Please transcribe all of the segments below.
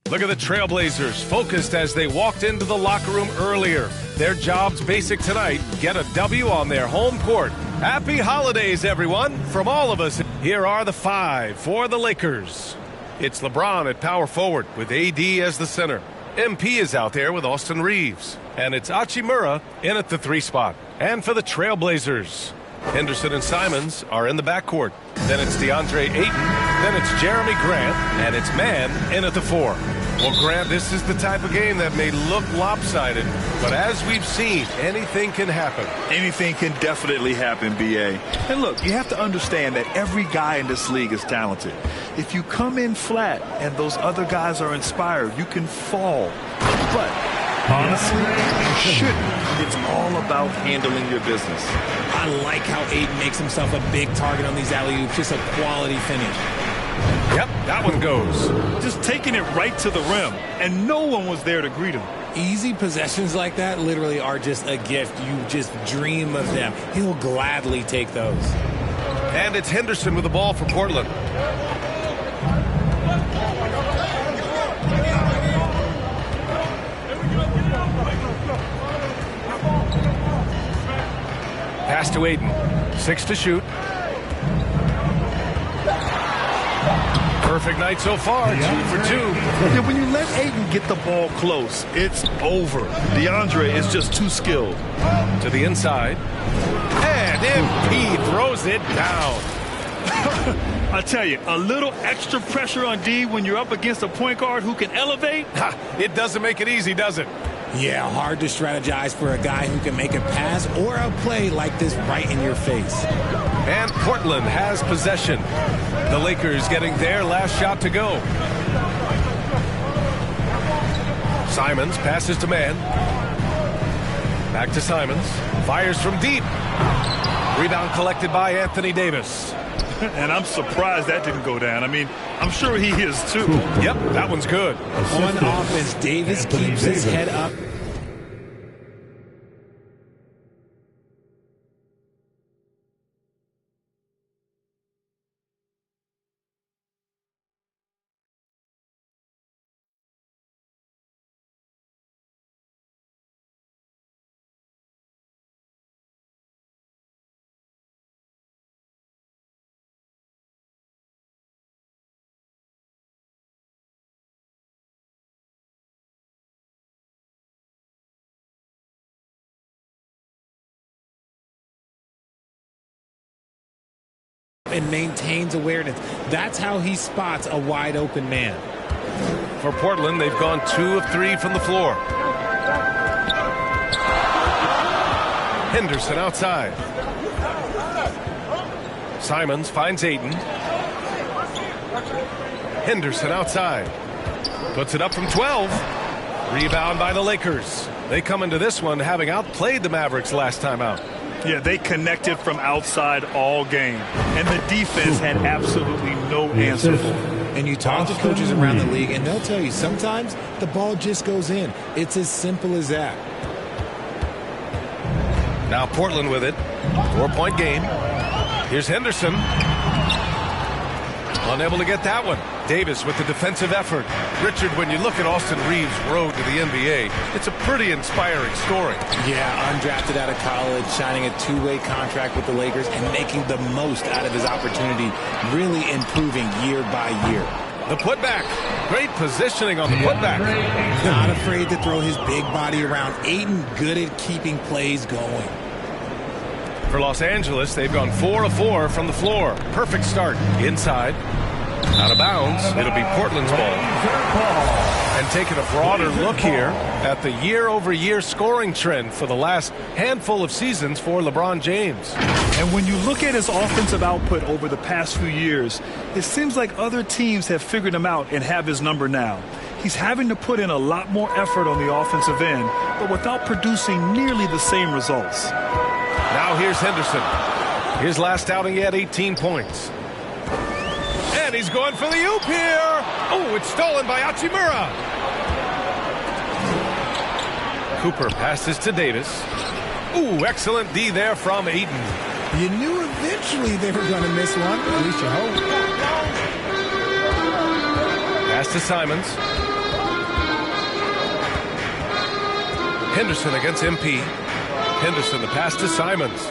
Look at the Trailblazers, focused as they walked into the locker room earlier. Their job's basic tonight, get a W on their home court. Happy holidays, everyone. From all of us, here are the 5 for the Lakers. It's LeBron at power forward with AD as the center. MP is out there with Austin Reeves. And it's Hachimura in at the 3 spot. And for the Trailblazers, Henderson and Simons are in the backcourt. Then it's DeAndre Ayton. Then it's Jeremy Grant. And it's Mann in at the 4. Well, Grant, this is the type of game that may look lopsided, but as we've seen, anything can happen. Anything can definitely happen, B.A. And look, you have to understand that every guy in this league is talented. If you come in flat and those other guys are inspired, you can fall. But honestly, you shouldn't. It's all about handling your business. I like how Ayton makes himself a big target on these alley-oops. Just a quality finish. Yep, that one goes. Just taking it right to the rim, and no one was there to greet him. Easy possessions like that literally are just a gift. You just dream of them. He'll gladly take those. And it's Henderson with the ball for Portland. Pass to Ayton. 6 to shoot. Perfect night so far, 2 for 2. Yeah, when you let Ayton get the ball close, it's over. DeAndre is just too skilled. To the inside. And MP throws it down. I tell you, a little extra pressure on D when you're up against a point guard who can elevate. It doesn't make it easy, does it? Yeah, hard to strategize for a guy who can make a pass or a play like this right in your face. And Portland has possession. The Lakers getting their last shot to go. Simons passes to Mann. Back to Simons. Fires from deep. Rebound collected by Anthony Davis. And I'm surprised that didn't go down. I mean, I'm sure he is too. Yep, that one's good. On offense, Davis keeps his head up. And maintains awareness. That's how he spots a wide open man. For Portland, they've gone 2 of 3 from the floor. Henderson outside. Simons finds Ayton. Henderson outside. Puts it up from 12. Rebound by the Lakers. They come into this one having outplayed the Mavericks last time out. Yeah, they connected from outside all game. And the defense had absolutely no answer for it. And you talk to coaches around the league, and they'll tell you sometimes the ball just goes in. It's as simple as that. Now Portland with it. 4-point game. Here's Henderson. Unable to get that one. Davis with the defensive effort. Richard, when you look at Austin Reeves' road to the NBA, it's a pretty inspiring story. Yeah, undrafted out of college, signing a 2-way contract with the Lakers and making the most out of his opportunity, really improving year by year. The putback. Great positioning on the putback. Not afraid to throw his big body around. Ayton good at keeping plays going. For Los Angeles, they've gone 4 of 4 from the floor. Perfect start. Inside. Out of bounds. It'll be Portland's ball. And taking a broader look here at the year-over-year scoring trend for the last handful of seasons for LeBron James. And when you look at his offensive output over the past few years, it seems like other teams have figured him out and have his number now. He's having to put in a lot more effort on the offensive end, but without producing nearly the same results. Now here's Henderson. His last outing, he had 18 points. And he's going for the oop here. Oh, it's stolen by Hachimura. Cooper passes to Davis. Ooh, excellent D there from Ayton. You knew eventually they were going to miss one. At least you hope. Pass to Simons. Henderson against MP. Henderson, the pass to Simons.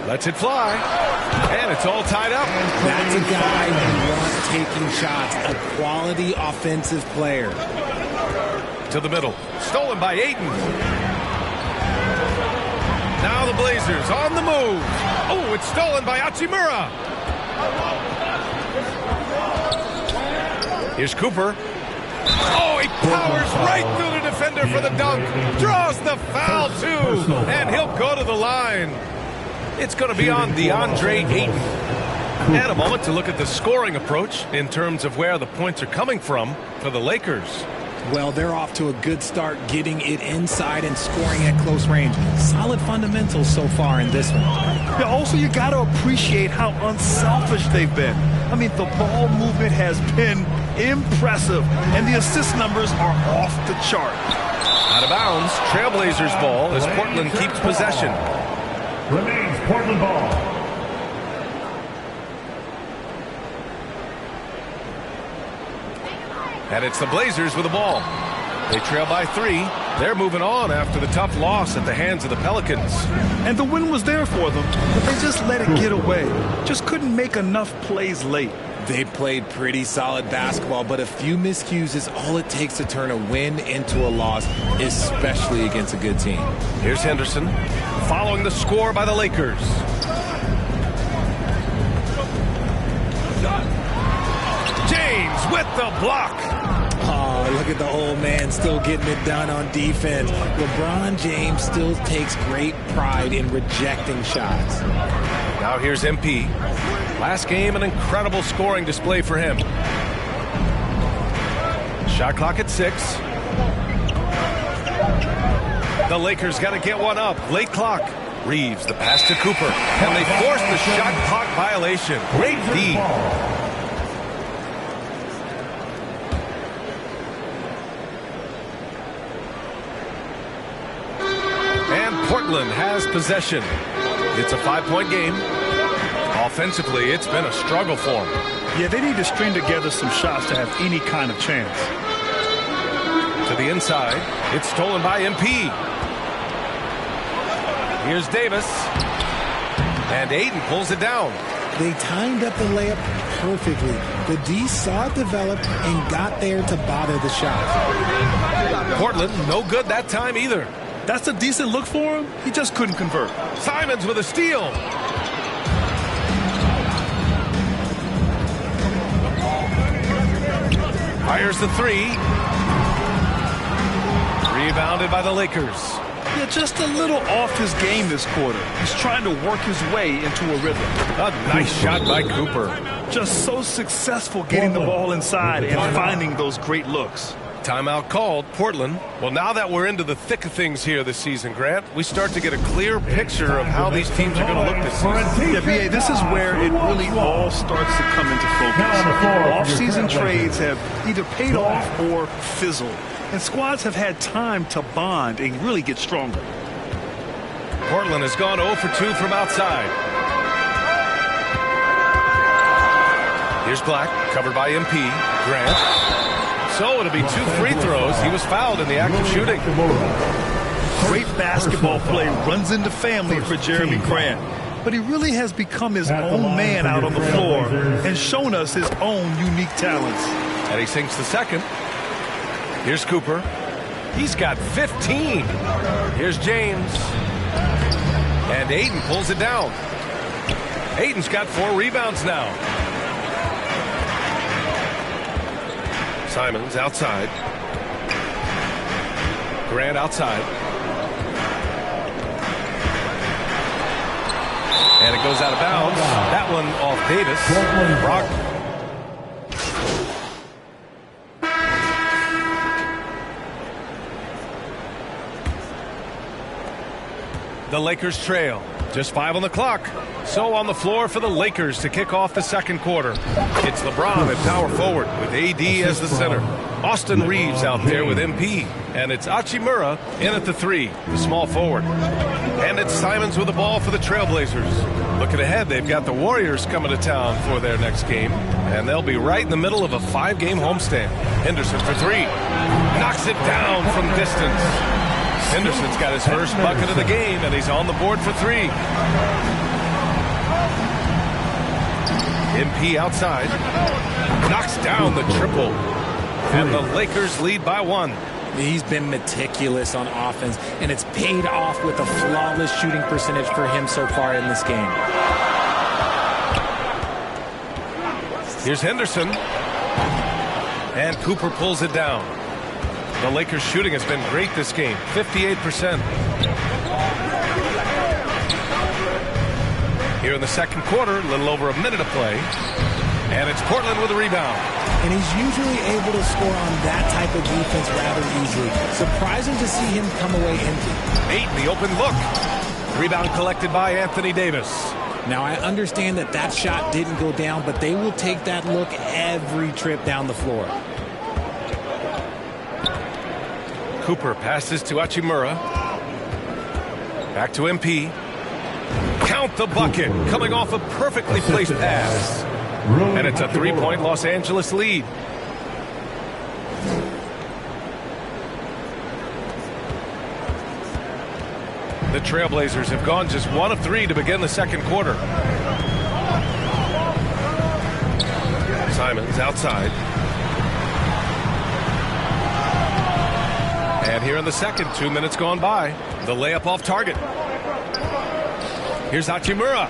Lets it fly. And it's all tied up. That's a guy who wants taking shots. A quality offensive player. To the middle. Stolen by Ayton. Now the Blazers on the move. Oh, it's stolen by Hachimura. Here's Cooper. Oh, he powers right through the defender for the dunk. Draws the foul, too. And he'll go to the line. It's going to be on DeAndre Ayton. And a moment to look at the scoring approach in terms of where the points are coming from for the Lakers. Well, they're off to a good start getting it inside and scoring at close range. Solid fundamentals so far in this one. Yeah, also, you got to appreciate how unselfish they've been. I mean, the ball movement has been impressive, and the assist numbers are off the chart. Out of bounds, Trailblazers ball as Portland keeps possession. Remains Portland ball. And it's the Blazers with the ball. They trail by 3. They're moving on after the tough loss at the hands of the Pelicans. And the win was there for them, but they just let it get away. Just couldn't make enough plays late. They played pretty solid basketball, but a few miscues is all it takes to turn a win into a loss, especially against a good team. Here's Henderson, following the score by the Lakers. James with the block. Oh, look at the old man still getting it done on defense. LeBron James still takes great pride in rejecting shots. Now here's MP. Last game, an incredible scoring display for him. Shot clock at 6. The Lakers got to get one up. Late clock. Reeves, the pass to Cooper. And they force the shot clock violation. Great D. And Portland has possession. It's a 5-point game. Offensively, it's been a struggle for them. Yeah, they need to string together some shots to have any kind of chance. To the inside, it's stolen by MP. Here's Davis. And Ayton pulls it down. They timed up the layup perfectly. The D saw it develop and got there to bother the shot. Portland, no good that time either. That's a decent look for him. He just couldn't convert. Simons with a steal. Fires the 3. Rebounded by the Lakers. Yeah, just a little off his game this quarter. He's trying to work his way into a rhythm. A nice shot by Cooper. Just so successful getting the ball inside and finding those great looks. Timeout called, Portland. Well, now that we're into the thick of things here this season, Grant, we start to get a clear picture of how these teams are going to look this season. Yeah, BA, this is where it really all starts to come into focus. Off-season trades have either paid off or fizzled, and squads have had time to bond and really get stronger. Portland has gone 0 for 2 from outside. Here's Black, covered by MP. Grant. So it'll be 2 free throws. He was fouled in the act of shooting. Great basketball play runs into family for Jeremy Grant. But he really has become his own man out on the floor and shown us his own unique talents. And he sinks the second. Here's Cooper. He's got 15. Here's James. And Ayton pulls it down. Ayton's got 4 rebounds now. Simons outside. Grant outside. And it goes out of bounds. That one off Davis. Brock. The Lakers trail. Just 5 on the clock. So on the floor for the Lakers to kick off the second quarter. It's LeBron at power forward with AD as the center. Austin Reeves out there with MP. And it's Hachimura in at the 3, the small forward. And it's Simons with the ball for the Trailblazers. Looking ahead, they've got the Warriors coming to town for their next game, and they'll be right in the middle of a 5-game homestand. Henderson for 3. Knocks it down from distance. Henderson's got his first bucket of the game, and he's on the board for 3. MP outside. Knocks down the triple. And the Lakers lead by 1. He's been meticulous on offense, and it's paid off with a flawless shooting percentage for him so far in this game. Here's Henderson. And Cooper pulls it down. The Lakers' shooting has been great this game, 58%. Here in the second quarter, a little over a minute of play. And it's Portland with a rebound. And he's usually able to score on that type of defense rather easily. Surprising to see him come away empty. 8 in the open look. Rebound collected by Anthony Davis. Now, I understand that that shot didn't go down, but they will take that look every trip down the floor. Cooper passes to Hachimura. Back to MP. Count the bucket. Coming off a perfectly placed pass. And it's a 3-point Los Angeles lead. The Trailblazers have gone just 1 of 3 to begin the second quarter. Simons outside. And here in the second, 2 minutes gone by. The layup off target. Here's Hachimura.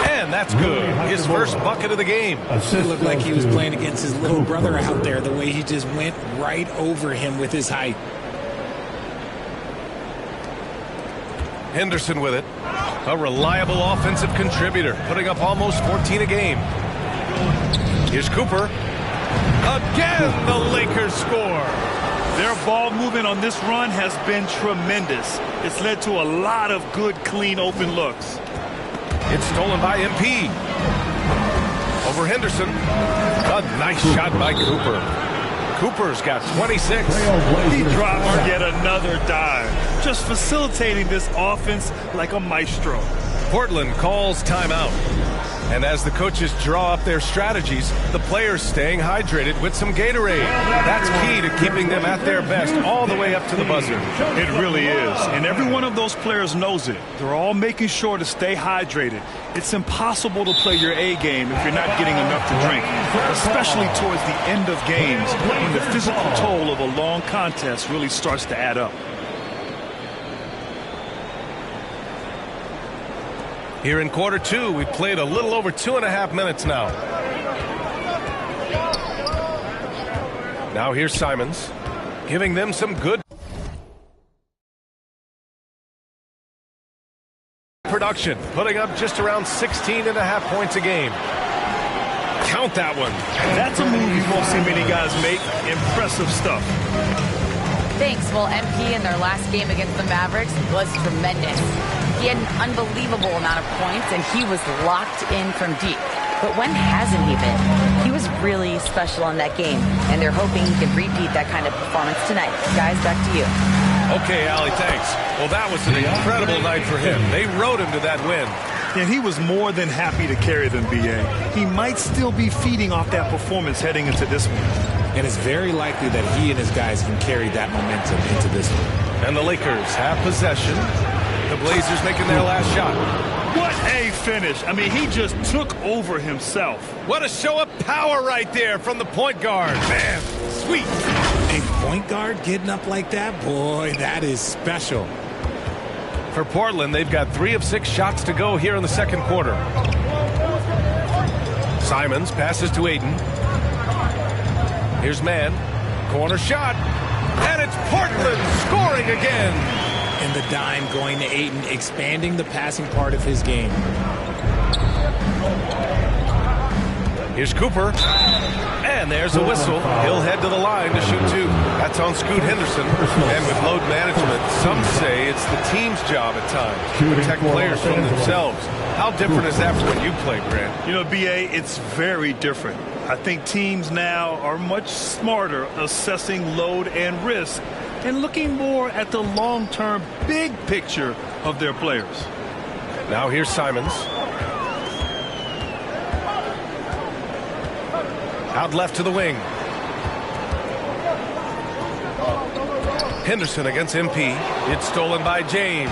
And that's good. His first bucket of the game. It looked like he was playing against his little brother out there, the way he just went right over him with his height. Henderson with it. A reliable offensive contributor, putting up almost 14 a game. Here's Cooper. Again, the Lakers score. Their ball movement on this run has been tremendous. It's led to a lot of good, clean, open looks. It's stolen by MP. Over Henderson. A nice shot by Cooper. Cooper's got 26. He drops yet another dive. Just facilitating this offense like a maestro. Portland calls timeout. And as the coaches draw up their strategies, the players staying hydrated with some Gatorade. That's key to keeping them at their best all the way up to the buzzer. It really is. And every one of those players knows it. They're all making sure to stay hydrated. It's impossible to play your A game if you're not getting enough to drink, especially towards the end of games when the physical toll of a long contest really starts to add up. Here in quarter 2, we've played a little over 2.5 minutes now. Now here's Simons, giving them some good production, putting up just around 16.5 points a game. Count that one. That's a move you won't see many guys make. Impressive stuff. Thanks. Well, MP in their last game against the Mavericks was tremendous. He had an unbelievable amount of points, and he was locked in from deep. But when hasn't he been? He was really special in that game, and they're hoping he can repeat that kind of performance tonight. Guys, back to you. Okay, Allie, thanks. Well, that was an incredible night for him. They rode him to that win. And he was more than happy to carry them, B.A. He might still be feeding off that performance heading into this one. And it's very likely that he and his guys can carry that momentum into this one. And the Lakers have possession. The Blazers making their last shot. What a finish. I mean, he just took over himself. What a show of power right there from the point guard. Man, sweet. A point guard getting up like that? Boy, that is special. For Portland, they've got 3 of 6 shots to go here in the second quarter. Simons passes to Ayton. Here's Mann. Corner shot. And it's Portland scoring again. And the dime going to Ayton, expanding the passing part of his game. Here's Cooper. And there's a whistle. He'll head to the line to shoot 2. That's on Scoot Henderson. And with load management, some say it's the team's job at times to protect players from themselves. How different is that from when you played, Grant? You know, B.A., it's very different. I think teams now are much smarter assessing load and risk and looking more at the long-term big picture of their players. Now here's Simons. Out left to the wing. Henderson against MP. It's stolen by James.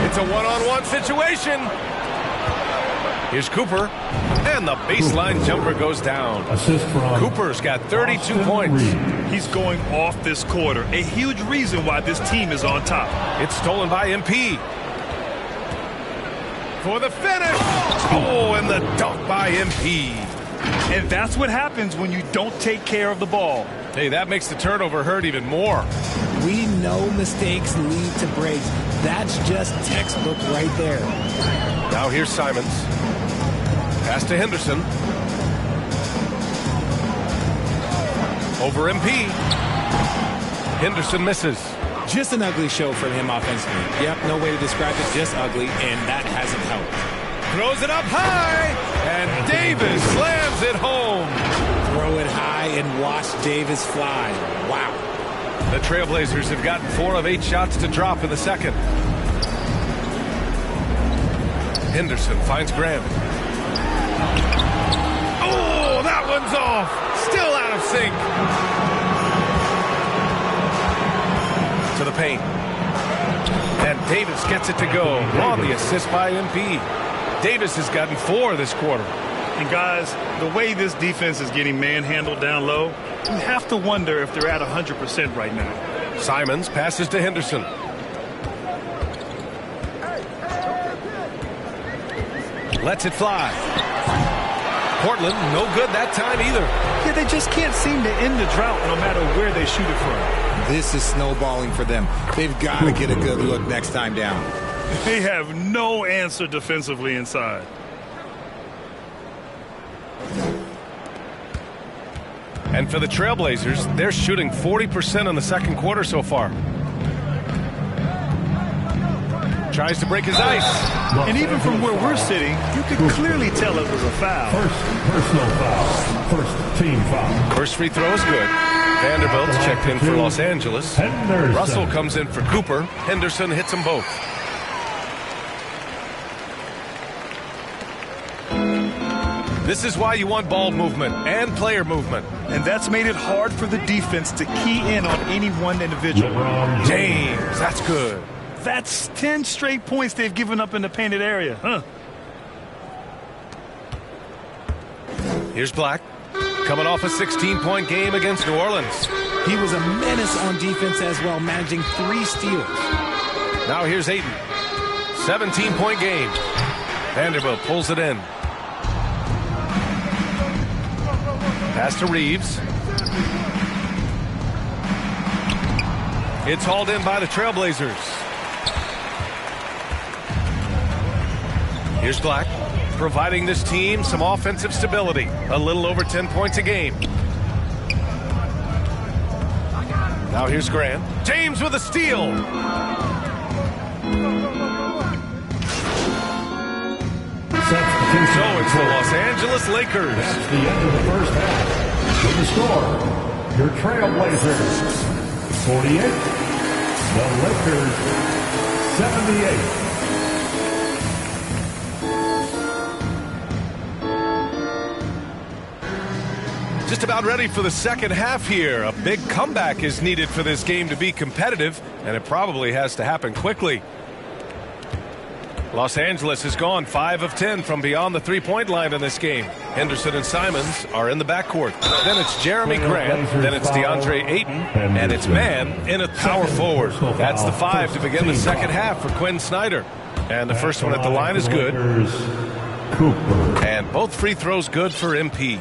It's a one-on-one situation. Here's Cooper. And the baseline jumper goes down. Assist from Cooper's got 32 Austin points. Reed. He's going off this quarter. A huge reason why this team is on top. It's stolen by MP. For the finish. Oh, and the dunk by MP. And that's what happens when you don't take care of the ball. Hey, that makes the turnover hurt even more. We know mistakes lead to breaks. That's just textbook right there. Now here's Simons. Pass to Henderson. Over MP. Henderson misses. Just an ugly show from him offensively. Yep, no way to describe it, just ugly, and that hasn't helped. Throws it up high, and Davis slams it home. Throw it high and watch Davis fly. Wow. The Trailblazers have gotten 4 of 8 shots to drop in the second. Henderson finds Graham. Oh, that one's off. Still out of sync. To the paint. And Davis gets it to go on the assist by MP. Davis has gotten 4 this quarter. And guys, the way this defense is getting manhandled down low, you have to wonder if they're at 100% right now. Simons passes to Henderson. Lets it fly. Portland, no good that time either. Yeah, they just can't seem to end the drought no matter where they shoot it from. This is snowballing for them. They've got to get a good look next time down. They have no answer defensively inside. And for the Trailblazers, they're shooting 40% in the second quarter so far. Tries to break his ice. And even from where we're sitting, you could clearly tell it was a foul. First personal foul. First team foul. First free throw is good. Vanderbilt's checked in for Los Angeles. Henderson. Russell comes in for Cooper. Henderson hits them both. This is why you want ball movement and player movement. And that's made it hard for the defense to key in on any one individual. LeBron James, that's good. That's 10 straight points they've given up in the painted area, huh? Here's Black, coming off a 16-point game against New Orleans. He was a menace on defense as well, managing 3 steals. Now here's Ayton. 17-point game. Vanderbilt pulls it in. Pass to Reeves. It's hauled in by the Trailblazers. Here's Black, providing this team some offensive stability. A little over 10 points a game. Now here's Grant. James with a steal. So it's the Los Angeles Lakers. That's the end of the first half. With the score, your Trailblazers 48, the Lakers 78. Just about ready for the second half here. A big comeback is needed for this game to be competitive, and it probably has to happen quickly. Los Angeles has gone 5 of 10 from beyond the three-point line in this game. Henderson and Simons are in the backcourt. Then it's Jeremy Grant. Then it's DeAndre Ayton. And it's man in a power forward. That's the 5 to begin the second half for Quinn Snyder. And the first one at the line is good. Cooper. And both free throws good for MP.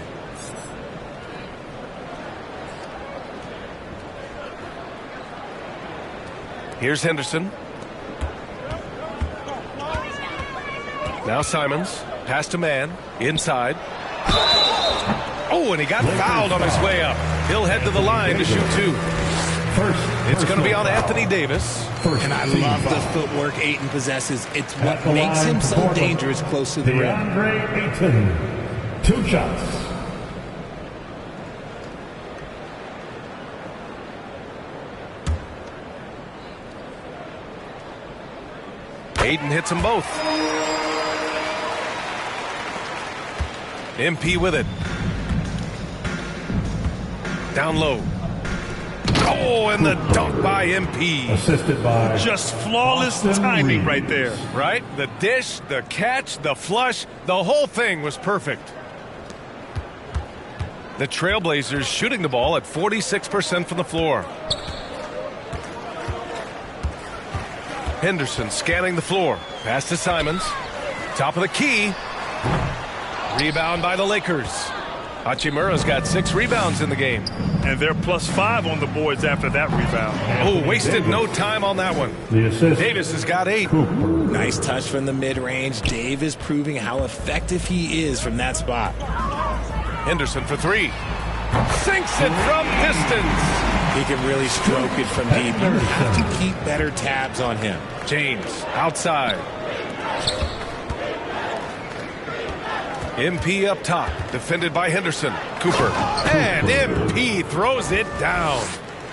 Here's Henderson. Now Simons. Pass to man. Inside. Oh, and he got fouled on his way up. He'll head to the line to shoot 2. It's going to be on Anthony Davis. And I love the footwork Ayton possesses. It's what makes him so dangerous close to the rim. DeAndre Ayton. 2 shots. Ayton hits them both. MP with it. Down low. Oh, and the dunk by MP. Assisted by Just flawless Austin timing Reeves. right there. Right? The dish, the catch, the flush, the whole thing was perfect. The Trailblazers shooting the ball at 46% from the floor. Henderson scanning the floor. Pass to Simons. Top of the key. Rebound by the Lakers. Hachimura's got 6 rebounds in the game. And they're +5 on the boards after that rebound. Oh, wasted no time on that one. The assist. Davis has got 8. Cooper. Nice touch from the mid-range. Davis proving how effective he is from that spot. Henderson for 3. Sinks it from distance. He can really stroke it from deep. You have to keep better tabs on him. James outside. MP up top, defended by Henderson. Cooper. And MP throws it down.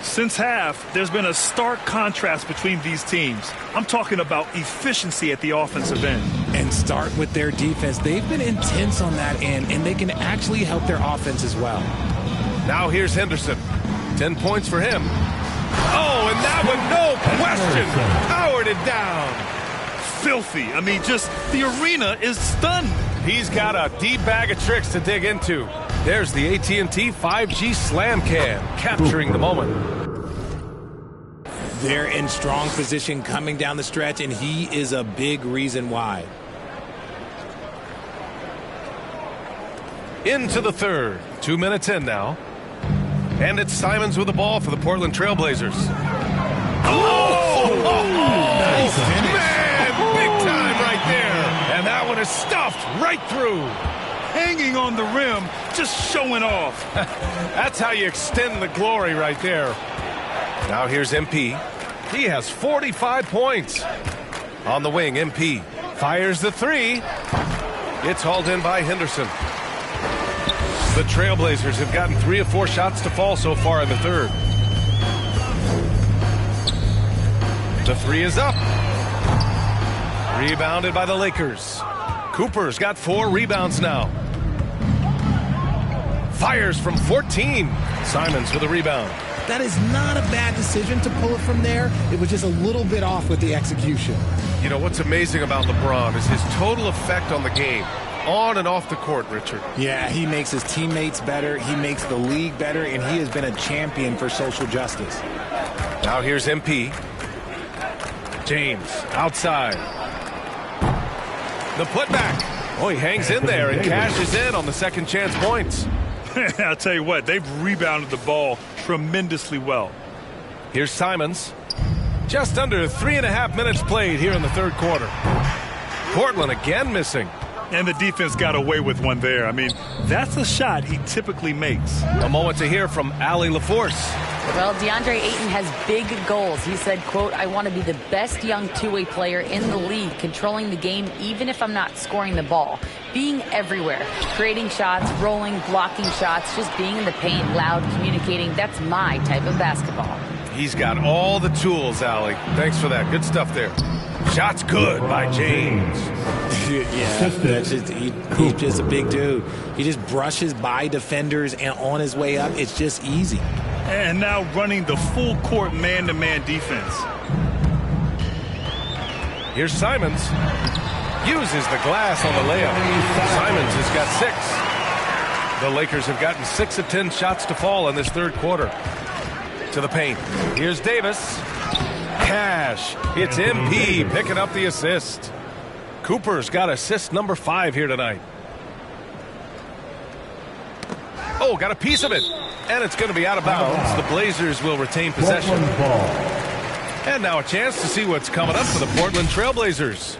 Since half, there's been a stark contrast between these teams. I'm talking about efficiency at the offensive end. And start with their defense. They've been intense on that end, and they can actually help their offense as well. Now here's Henderson. 10 points for him. Oh, and that one, no question, powered it down. Filthy. I mean, just the arena is stunned. He's got a deep bag of tricks to dig into. There's the AT&T 5G Slam Cam, capturing the moment. They're in strong position coming down the stretch, and he is a big reason why. Into the third. 2 minutes in now. And it's Simons with the ball for the Portland Trailblazers. Nice finish. Man, big time right there. And that one is stuffed right through. Hanging on the rim, just showing off. That's how you extend the glory right there. Now here's MP. He has 45 points. On the wing, MP fires the 3. It's hauled in by Henderson. The Trailblazers have gotten 3 of 4 shots to fall so far in the third. The 3 is up. Rebounded by the Lakers. Cooper's got 4 rebounds now. Fires from 14. Simons with a rebound. That is not a bad decision to pull it from there. It was just a little bit off with the execution. You know, what's amazing about LeBron is his total effect on the game. On and off the court, Richard. Yeah, he makes his teammates better. He makes the league better, and he has been a champion for social justice. Now here's MP. James outside. The putback. Oh, he hangs in there and cashes in on the second chance points. I'll tell you what, they've rebounded the ball tremendously well. Here's Simons. Just under 3.5 minutes played here in the third quarter. Portland again missing. And the defense got away with one there. I mean, that's a shot he typically makes. A moment to hear from Allie LaForce. Well, DeAndre Ayton has big goals. He said, quote, I want to be the best young two-way player in the league, controlling the game even if I'm not scoring the ball. Being everywhere, creating shots, rolling, blocking shots, just being in the paint, loud, communicating. That's my type of basketball. He's got all the tools, Allie. Thanks for that. Good stuff there. Shots good by James. Yeah, that's just, he's just a big dude. He just brushes by defenders and on his way up, it's just easy. And now running the full court man-to-man defense. Here's Simons. Uses the glass on the layup. Simons has got 6. The Lakers have gotten 6 of 10 shots to fall in this third quarter. To the paint. Here's Davis. Cash. It's MP picking up the assist. Cooper's got assist number 5 here tonight. Oh, got a piece of it. And it's going to be out of bounds. The Blazers will retain possession. And now a chance to see what's coming up for the Portland Trailblazers.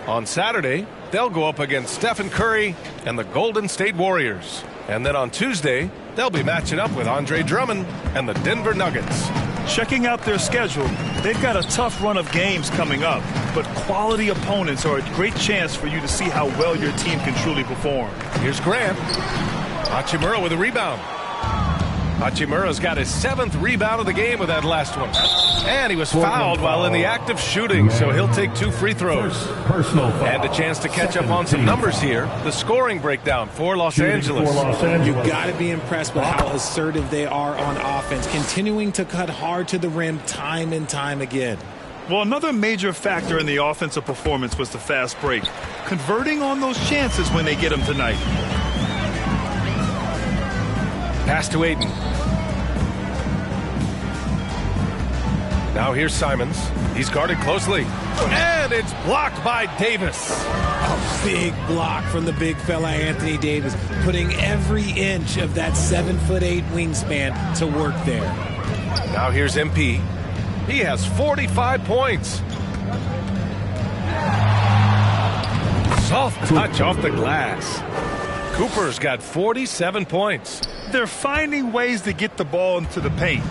On Saturday, they'll go up against Stephen Curry and the Golden State Warriors. And then on Tuesday, they'll be matching up with Andre Drummond and the Denver Nuggets. Checking out their schedule, they've got a tough run of games coming up, but quality opponents are a great chance for you to see how well your team can truly perform. Here's Grant. Hachimura with a rebound. Hachimura's got his 7th rebound of the game with that last one. And he was fouled while in the act of shooting, so he'll take 2 free throws. Personal foul. And a chance to catch up on some numbers here. The scoring breakdown for Los Angeles. You got to be impressed with how assertive they are on offense, continuing to cut hard to the rim time and time again. Well, another major factor in the offensive performance was the fast break. Converting on those chances when they get them tonight. Pass to Ayton. Now here's Simons. He's guarded closely. And it's blocked by Davis. A big block from the big fella Anthony Davis, putting every inch of that 7'8" wingspan to work there. Now here's MP. He has 45 points. Soft touch off the glass. Cooper's got 47 points. They're finding ways to get the ball into the paint.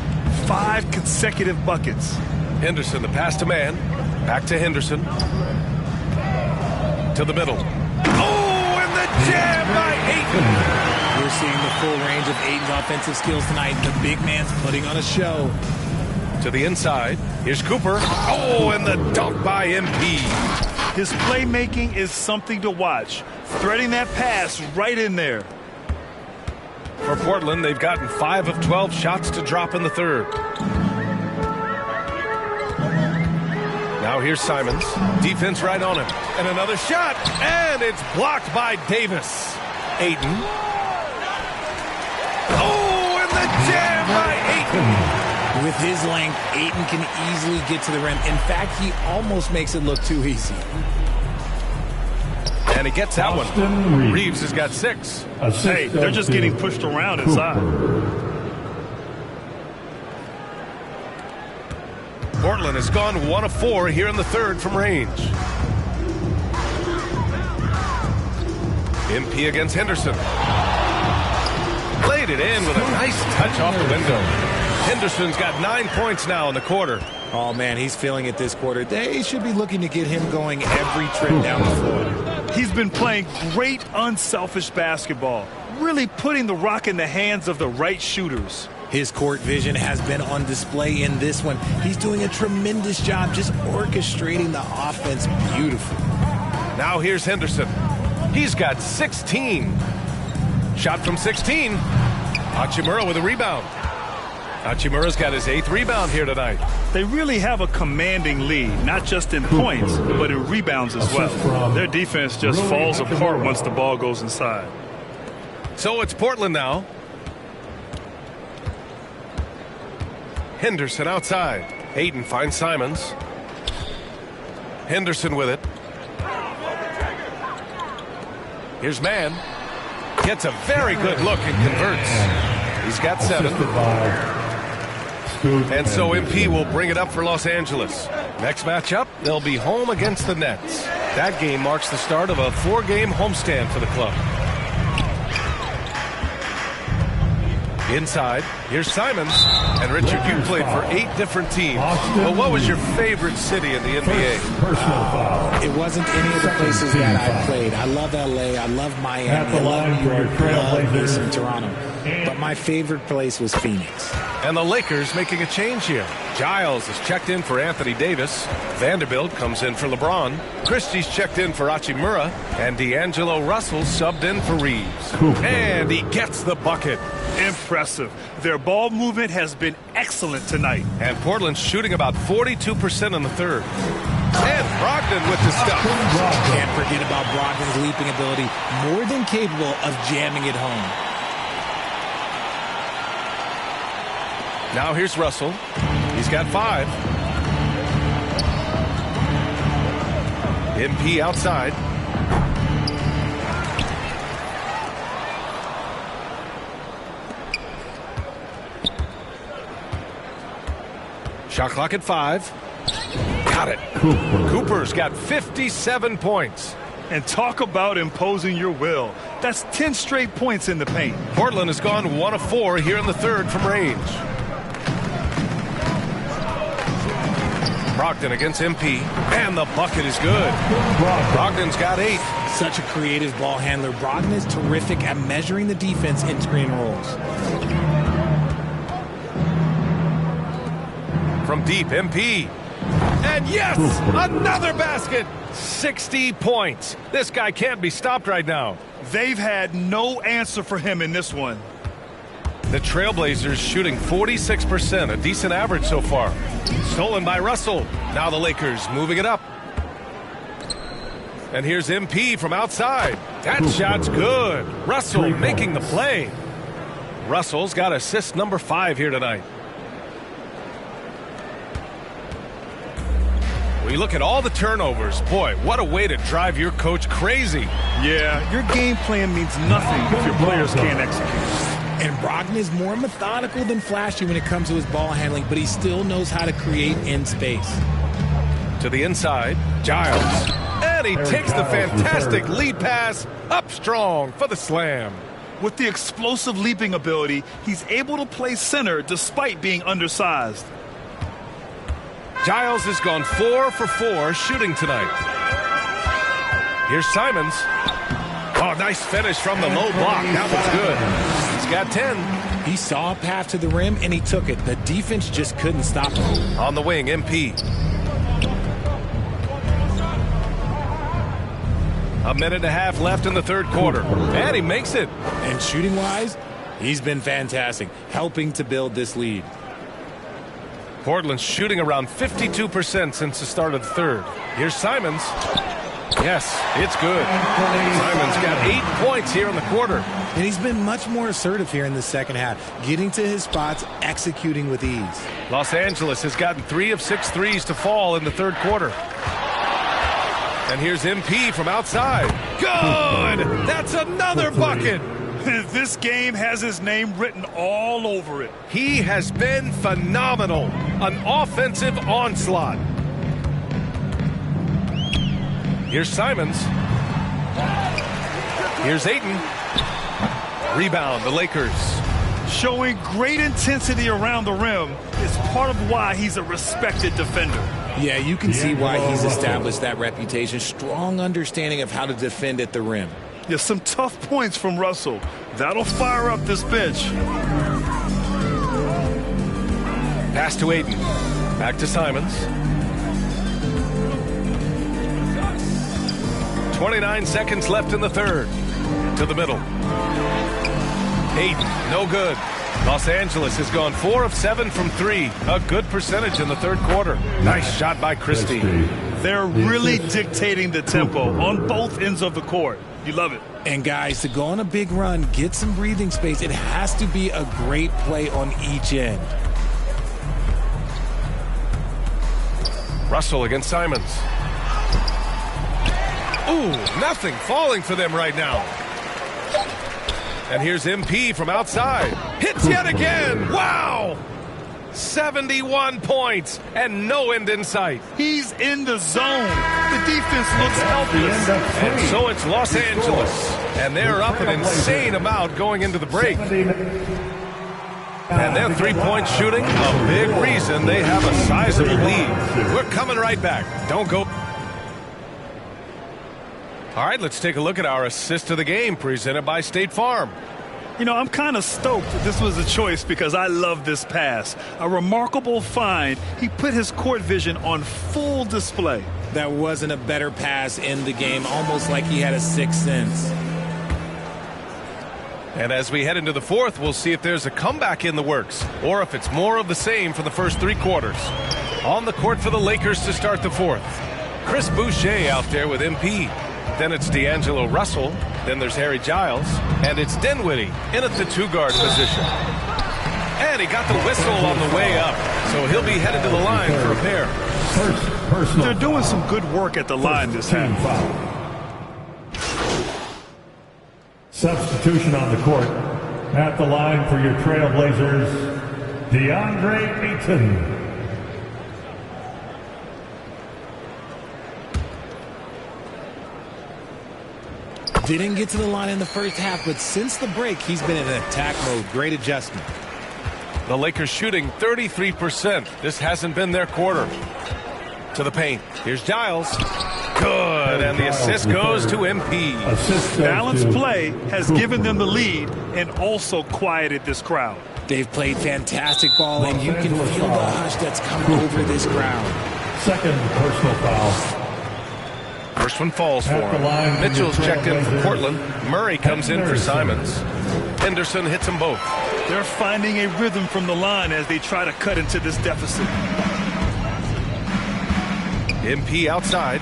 5 consecutive buckets. Henderson, the pass to man. Back to Henderson. To the middle. Oh, and the jam by Ayton. We're seeing the full range of Ayton's offensive skills tonight. The big man's putting on a show. To the inside. Here's Cooper. Oh, and the dunk by MP. His playmaking is something to watch. Threading that pass right in there. For Portland, they've gotten 5 of 12 shots to drop in the third. Now here's Simons. Defense right on him. And another shot. And it's blocked by Davis. Ayton. Oh, and the jam by Ayton. With his length, Ayton can easily get to the rim. In fact, he almost makes it look too easy. And he gets that one. Reeves has got 6. Hey, they're just getting pushed around inside. Portland has gone 1 of 4 here in the third from range. MP against Henderson. Played it in with a nice touch off the window. Henderson's got 9 points now in the quarter. Oh, man, he's feeling it this quarter. They should be looking to get him going every trip down the floor. He's been playing great unselfish basketball, really putting the rock in the hands of the right shooters. His court vision has been on display in this one. He's doing a tremendous job just orchestrating the offense beautifully. Now here's Henderson. He's got 16. Shot from 16. Hachimura with a rebound. Hachimura's got his 8th rebound here tonight. They really have a commanding lead, not just in points, but in rebounds as well. Their defense just falls apart once the ball goes inside. So it's Portland now. Henderson outside. Ayton finds Simons. Henderson with it. Here's Mann. Gets a very good look and converts. He's got 7. And so MP will bring it up for Los Angeles. Next matchup, they'll be home against the Nets. That game marks the start of a 4-game homestand for the club. Inside, here's Simons. And Richard, you played for 8 different teams. But what was your favorite city in the NBA? It wasn't any of the places that I played. I love LA, I love Miami, I love New York, I love Toronto. But my favorite place was Phoenix. And the Lakers making a change here. Giles is checked in for Anthony Davis. Vanderbilt comes in for LeBron. Christie's checked in for Hachimura. And D'Angelo Russell subbed in for Reeves. And he gets the bucket. Impressive. Their ball movement has been excellent tonight. And Portland's shooting about 42% in the third. And Brogdon with the stuff. Can't forget about Brogdon's leaping ability. More than capable of jamming it home. Now here's Russell. He's got 5. MP outside. Shot clock at 5. Got it. Cooper's got 57 points. And talk about imposing your will. That's 10 straight points in the paint. Portland has gone 1 of 4 here in the third from range. Brogdon against MP, and the bucket is good. Brogdon's got 8. Such a creative ball handler. Brogdon is terrific at measuring the defense in screen rolls. From deep, MP. And yes, another basket. 60 points. This guy can't be stopped right now. They've had no answer for him in this one. The Trailblazers shooting 46%, a decent average so far. Stolen by Russell. Now the Lakers moving it up. And here's MP from outside. That shot's good. Russell making the play. Russell's got assist number 5 here tonight. We look at all the turnovers. Boy, what a way to drive your coach crazy. Yeah, your game plan means nothing if your players can't execute. And Brogdon is more methodical than flashy when it comes to his ball handling, but he still knows how to create in space. To the inside, Giles. And he takes the fantastic lead pass up strong for the slam. With the explosive leaping ability, he's able to play center despite being undersized. Giles has gone 4 for 4 shooting tonight. Here's Simons. Oh, nice finish from the low block. That was good. He's got 10. He saw a path to the rim, and he took it. The defense just couldn't stop him. On the wing, MP. A minute and a half left in the third quarter. And he makes it. And shooting-wise, he's been fantastic, helping to build this lead. Portland's shooting around 52% since the start of the third. Here's Simons. Yes, it's good. Simons got 8 points here in the quarter. And he's been much more assertive here in the second half, getting to his spots, executing with ease. Los Angeles has gotten 3 of 6 threes to fall in the third quarter. And here's MP from outside. Good! That's another bucket! This game has his name written all over it. He has been phenomenal. An offensive onslaught. Here's Simons. Here's Ayton. Rebound, the Lakers. Showing great intensity around the rim is part of why he's a respected defender. Yeah, you can see why he's established that reputation. Strong understanding of how to defend at the rim. There's some tough points from Russell. That'll fire up this bench. Pass to Ayton. Back to Simons. 29 seconds left in the third. To the middle. Ayton, no good. Los Angeles has gone 4 of 7 from 3. A good percentage in the third quarter. Nice shot by Christie. They're really dictating the tempo on both ends of the court. You love it. And guys, to go on a big run, get some breathing space, it has to be a great play on each end. Russell against Simons. Ooh, nothing falling for them right now. And here's MP from outside. Hits yet again. Wow! 71 points and no end in sight. He's in the zone. The defense looks helpless. And so it's Los Angeles. And they're up an insane amount going into the break. And their three-point shooting, a big reason they have a sizable lead. We're coming right back. Don't go. All right, let's take a look at our assist of the game presented by State Farm. You know, I'm kind of stoked that this was a choice because I love this pass. A remarkable find. He put his court vision on full display. That wasn't a better pass in the game, almost like he had a sixth sense. And as we head into the fourth, we'll see if there's a comeback in the works or if it's more of the same for the first three quarters. On the court for the Lakers to start the fourth. Chris Boucher out there with MP. Then it's D'Angelo Russell. Then there's Harry Giles. And it's Dinwiddie in at the two-guard position. And he got the whistle on the way up. So he'll be headed to the line for a pair. They're doing some good work at the line this half. Substitution on the court. At the line for your Trailblazers, DeAndre Ayton. Didn't get to the line in the first half, but since the break, he's been in attack mode. Great adjustment. The Lakers shooting 33%. This hasn't been their quarter. To the paint. Here's Giles. Good, and the assist goes to MP. Balanced play has given them the lead and also quieted this crowd. They've played fantastic ball, and you can feel the hush that's come over this crowd. Second personal foul. First one falls for him. Mitchell's checked in for Portland. Murray comes in for Simons. Henderson hits them both. They're finding a rhythm from the line as they try to cut into this deficit. MP outside.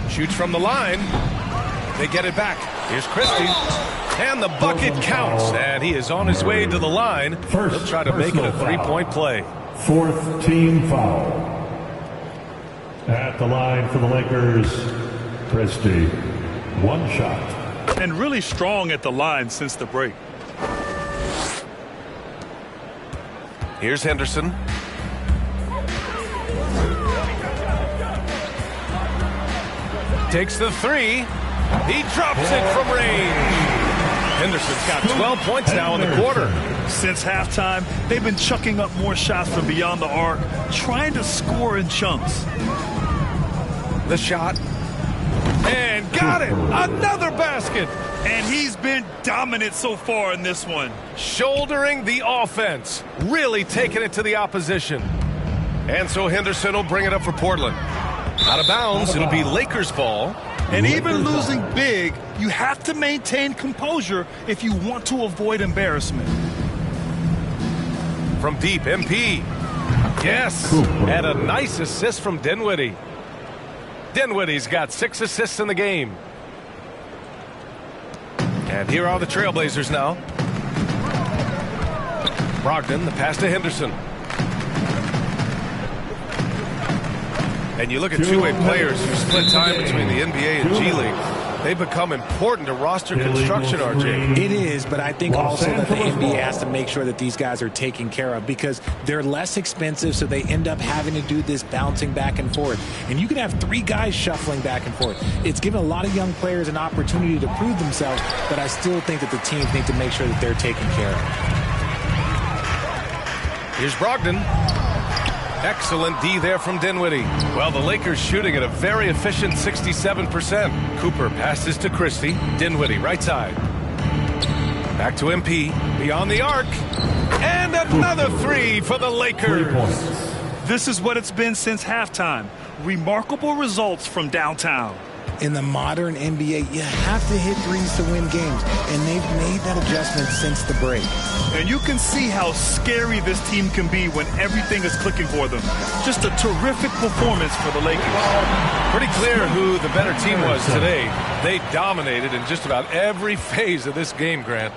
Shoots from the line. They get it back. Here's Christie. And the bucket counts. And he is on his way to the line. He'll try to make it a three-point play. Fourth team foul. At the line for the Lakers, Christie. One shot. And really strong at the line since the break. Here's Henderson. Takes the three. He drops it from range. Henderson's got 12 points now in the quarter. Since halftime, they've been chucking up more shots from beyond the arc, trying to score in chunks. The shot. And got it. Another basket. And he's been dominant so far in this one. Shouldering the offense. Really taking it to the opposition. And so Henderson will bring it up for Portland. Out of bounds. It'll be Lakers ball. And even losing big, you have to maintain composure if you want to avoid embarrassment. From deep, MP. Yes. And a nice assist from Dinwiddie. Dinwiddie's got 6 assists in the game. And here are the Trailblazers now. Brogdon, the pass to Henderson. And you look at two-way players who split time between the NBA and G League. They become important to roster construction, RJ. It is, but I think also that the NBA has to make sure that these guys are taken care of because they're less expensive, so they end up having to do this bouncing back and forth. And you can have 3 guys shuffling back and forth. It's given a lot of young players an opportunity to prove themselves, but I still think that the teams need to make sure that they're taken care of. Here's Brogdon. Excellent D there from Dinwiddie. Well, the Lakers shooting at a very efficient 67%. Cooper passes to Christie. Dinwiddie, right side. Back to MP. Beyond the arc. And another 3 for the Lakers. This is what it's been since halftime. Remarkable results from downtown. In the modern NBA, you have to hit threes to win games, and they've made that adjustment since the break. And you can see how scary this team can be when everything is clicking for them. Just a terrific performance for the Lakers. Pretty clear who the better team was today. They dominated in just about every phase of this game, Grant.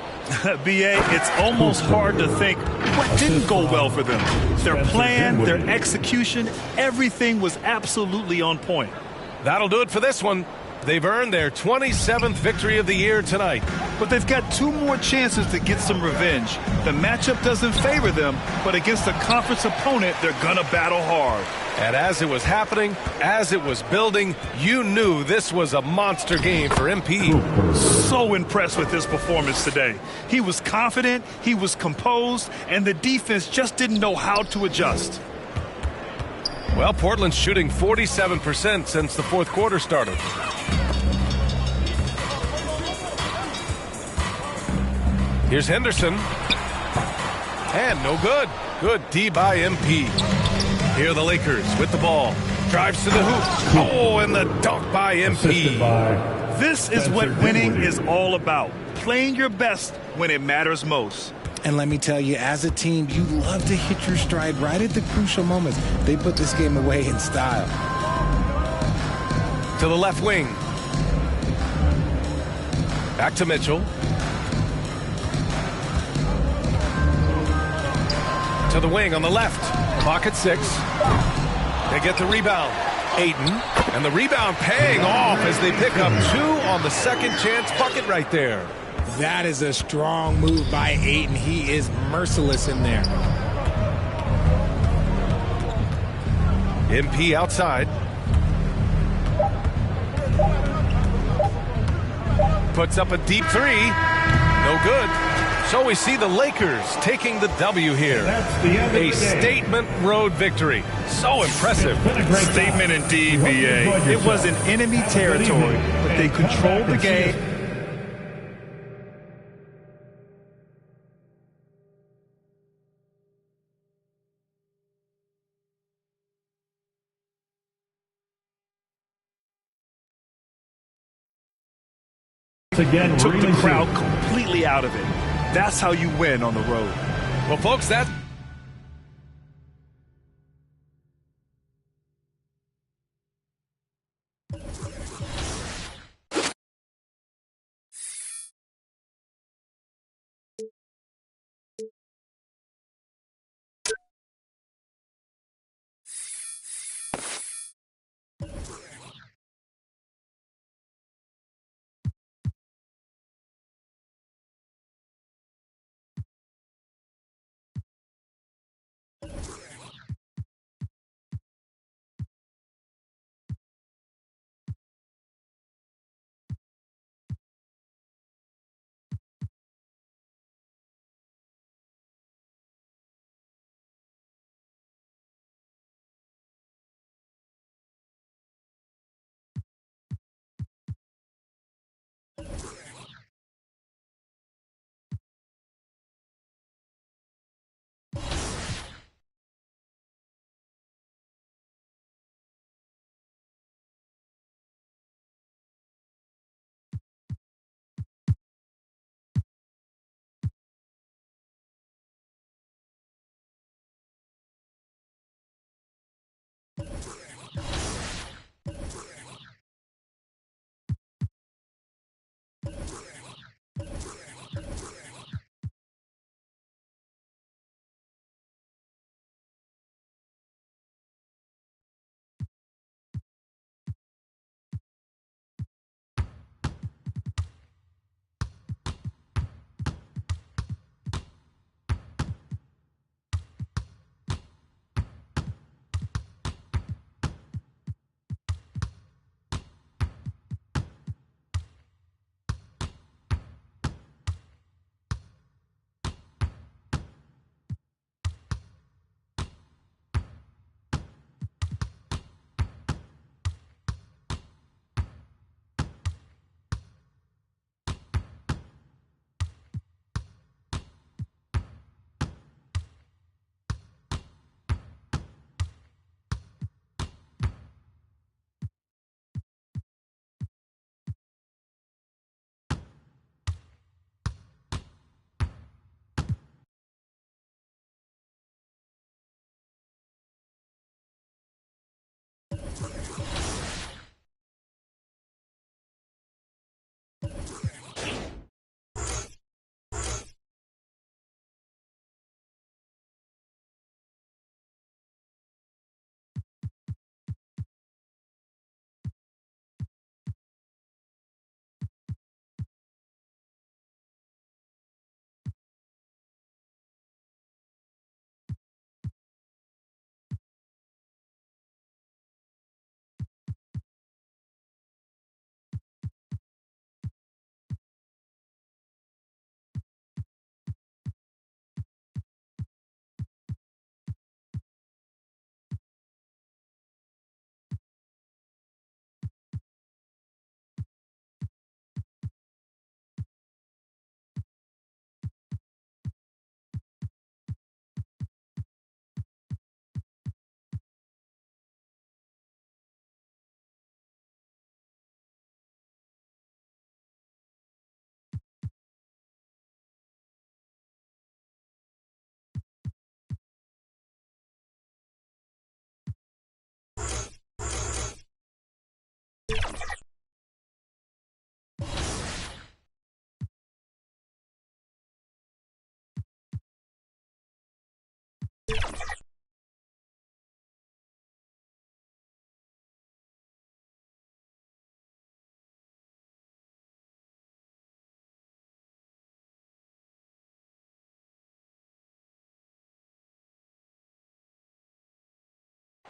B.A., it's almost hard to think what didn't go well for them. Their plan, their execution, everything was absolutely on point. That'll do it for this one. They've earned their 27th victory of the year tonight. But they've got 2 more chances to get some revenge. The matchup doesn't favor them, but against a conference opponent, they're gonna battle hard. And as it was happening, as it was building, you knew this was a monster game for MP. So impressed with his performance today. He was confident, he was composed, and the defense just didn't know how to adjust. Well, Portland's shooting 47% since the 4th quarter started. Here's Henderson. And no good. Good D by MP. Here are the Lakers with the ball. Drives to the hoop. Oh, and the dunk by MP. This is what winning is all about. Playing your best when it matters most. And let me tell you, as a team, you love to hit your stride right at the crucial moments. They put this game away in style. To the left wing. Back to Mitchell. To the wing on the left. Pocket 6. They get the rebound. Ayton. And the rebound paying off as they pick up 2 on the second chance bucket right there. That is a strong move by Ayton. He is merciless in there. MP outside. Puts up a deep 3. No good. So we see the Lakers taking the W here. A statement road victory. So impressive. Statement indeed, B.A. It was in enemy territory, but they controlled the game. Again, Took the crowd completely out of it. That's how you win on the road. Well, folks, that's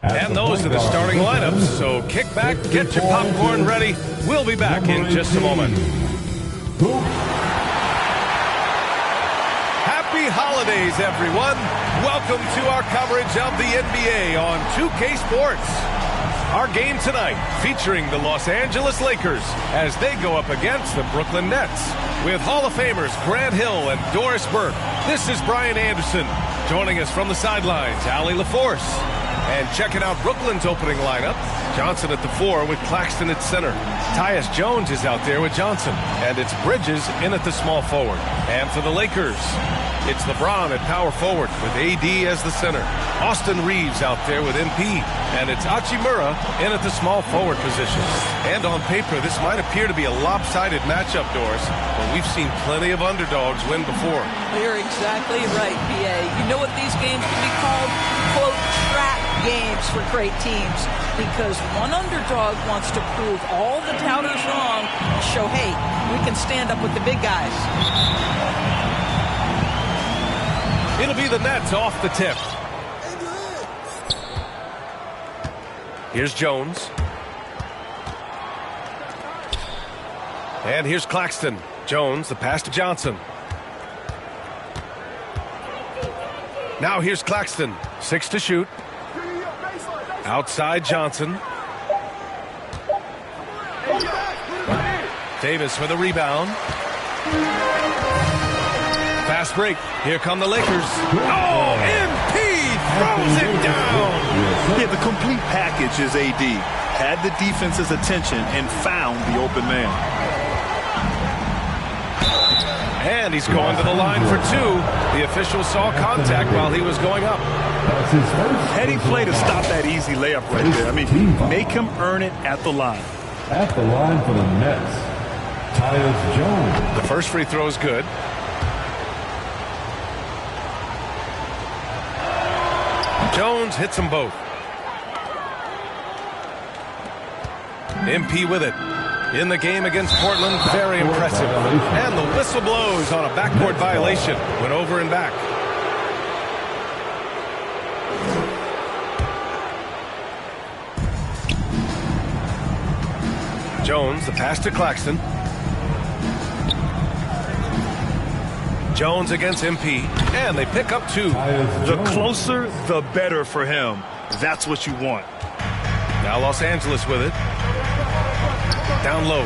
And those are the starting lineups. So kick back, get your popcorn ready. We'll be back in just a moment. holidays, everyone. Welcome to our coverage of the NBA on 2K Sports. Our game tonight featuring the Los Angeles Lakers as they go up against the Brooklyn Nets. With Hall of Famers Grant Hill and Doris Burke, this is Brian Anderson. Joining us from the sidelines, Allie LaForce. And checking out Brooklyn's opening lineup, Johnson at the 4 with Claxton at center. Tyus Jones is out there with Johnson. And it's Bridges in at the small forward. And for the Lakers, it's LeBron at power forward with AD as the center. Austin Reeves out there with MP. And it's Hachimura in at the small forward position. And on paper, this might appear to be a lopsided matchup, Doris. But we've seen plenty of underdogs win before. You're exactly right, B.A. You know what these games can be called? Quote, trap games for great teams. Because one underdog wants to prove all the doubters wrong and show, hey, we can stand up with the big guys. It'll be the Nets off the tip. Here's Jones. And here's Claxton. Jones, the pass to Johnson. Now here's Claxton. 6 to shoot. Outside Johnson. Davis with a rebound. Fast break. Here come the Lakers. Oh, MP throws it down. Yeah, the complete package is AD. Had the defense's attention and found the open man. And he's going to the line for 2. The official saw contact while he was going up. Heady play to stop that easy layup right there. I mean, make him earn it at the line. At the line for the Nets, Tyus Jones. The first free throw is good. Jones hits them both. MP with it. In the game against Portland, very impressive. And the whistle blows on a backcourt violation. Went over and back. Jones, the pass to Claxton. Jones against MP, and they pick up 2. The closer, the better for him. That's what you want. Now Los Angeles with it. Down low.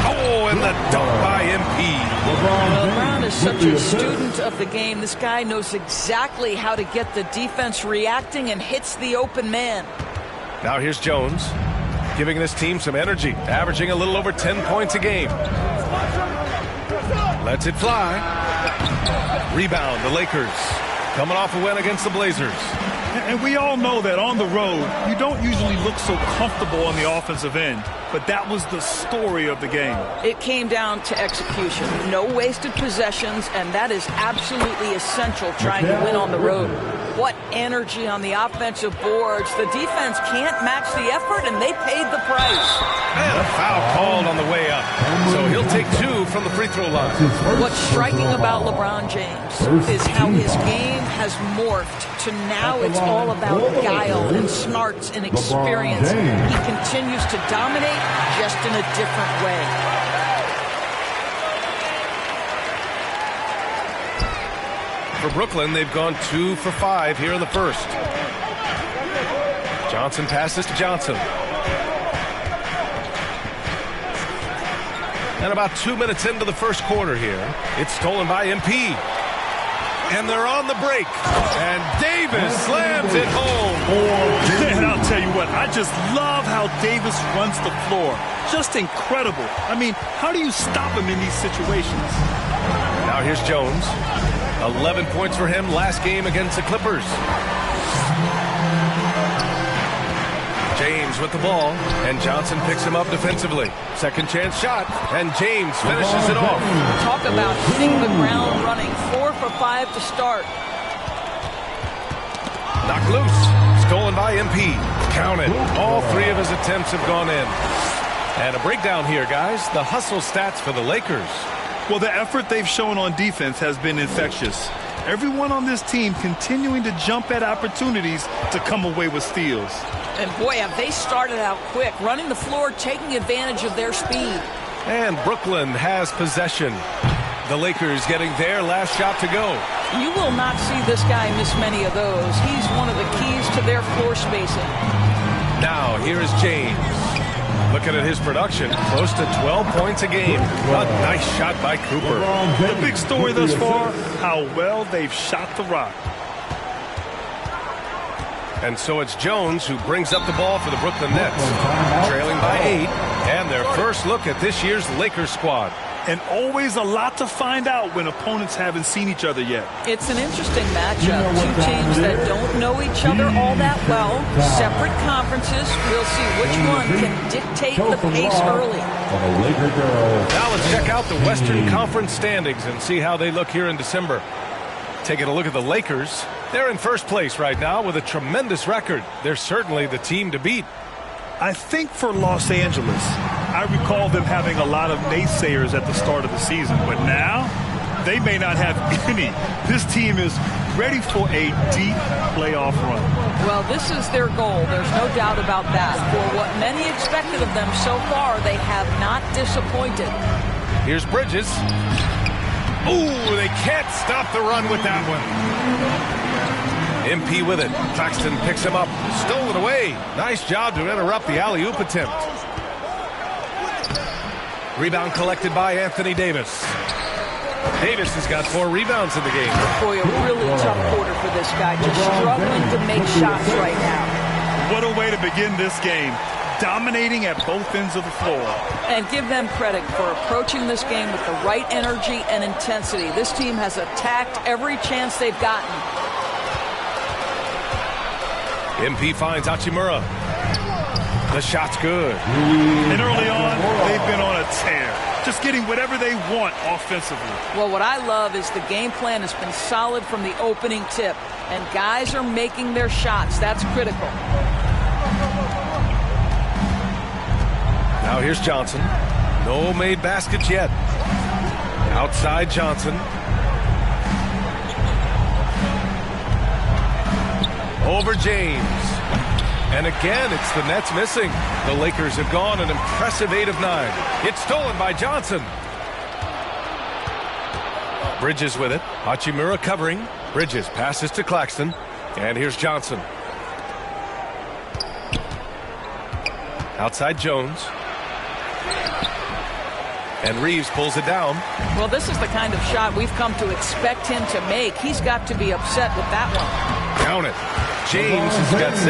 Oh, and the dunk by MP. LeBron is such a student of the game. This guy knows exactly how to get the defense reacting and hits the open man. Now here's Jones, giving this team some energy, averaging a little over 10 points a game. Lets it fly. Rebound, the Lakers. Coming off a win against the Blazers. And we all know that on the road, you don't usually look so comfortable on the offensive end. But that was the story of the game. It came down to execution. No wasted possessions, and that is absolutely essential trying to win on the road. What energy on the offensive boards. The defense can't match the effort, and they paid the price. And a foul called on the way up. So he'll take 2 from the free throw line. What's striking about LeBron James is how his game has morphed to now it's all about guile and smarts and experience. He continues to dominate just in a different way. For Brooklyn, they've gone 2 for 5 here in the first. Johnson passes to Johnson. And about 2 minutes into the first quarter here, it's stolen by MP. And they're on the break. And Davis slams it home. And I'll tell you what, I just love how Davis runs the floor. Just incredible. I mean, how do you stop him in these situations? Now here's Jones. 11 points for him last game against the Clippers. James with the ball, and Johnson picks him up defensively. Second chance shot, and James finishes it off. Talk about hitting the ground running. 4 for 5 to start. Knocked loose. Stolen by MP. Counted. All 3 of his attempts have gone in. And a breakdown here, guys. The hustle stats for the Lakers. Well, the effort they've shown on defense has been infectious. Everyone on this team continuing to jump at opportunities to come away with steals. And boy, have they started out quick, running the floor, taking advantage of their speed. And Brooklyn has possession. The Lakers getting their last shot to go. You will not see this guy miss many of those. He's one of the keys to their floor spacing. Now, here is James. Looking at his production, close to 12 points a game. A nice shot by Cooper. The big story thus far, how well they've shot the rock. And so it's Jones who brings up the ball for the Brooklyn Nets. Trailing by 8. And their first look at this year's Lakers squad. And always a lot to find out when opponents haven't seen each other yet. It's an interesting matchup. Two teams that don't know each other all that well. Separate conferences. We'll see which one can dictate the pace early. Now let's check out the Western Conference standings and see how they look here in December. Taking a look at the Lakers. They're in first place right now with a tremendous record. They're certainly the team to beat. I think for Los Angeles, I recall them having a lot of naysayers at the start of the season, but now they may not have any. This team is ready for a deep playoff run. Well, this is their goal. There's no doubt about that. For what many expected of them so far, they have not disappointed. Here's Bridges. Ooh, they can't stop the run with that one. MP with it. Claxton picks him up. Stolen away. Nice job to interrupt the alley-oop attempt. Rebound collected by Anthony Davis. Davis has got 4 rebounds in the game. Boy, a really tough quarter for this guy. Just struggling to make shots right now. What a way to begin this game. Dominating at both ends of the floor. And give them credit for approaching this game with the right energy and intensity. This team has attacked every chance they've gotten. MP finds Hachimura. The shot's good. And early on, they've been on a tear. Just getting whatever they want offensively. Well, what I love is the game plan has been solid from the opening tip. And guys are making their shots. That's critical. Now here's Johnson. No made baskets yet. Outside Johnson. Over James. And again, it's the Nets missing. The Lakers have gone an impressive 8 of 9. It's stolen by Johnson. Bridges with it. Hachimura covering. Bridges passes to Claxton. And here's Johnson. Outside Jones. And Reeves pulls it down. Well, this is the kind of shot we've come to expect him to make. He's got to be upset with that one. Count it. James has got 6.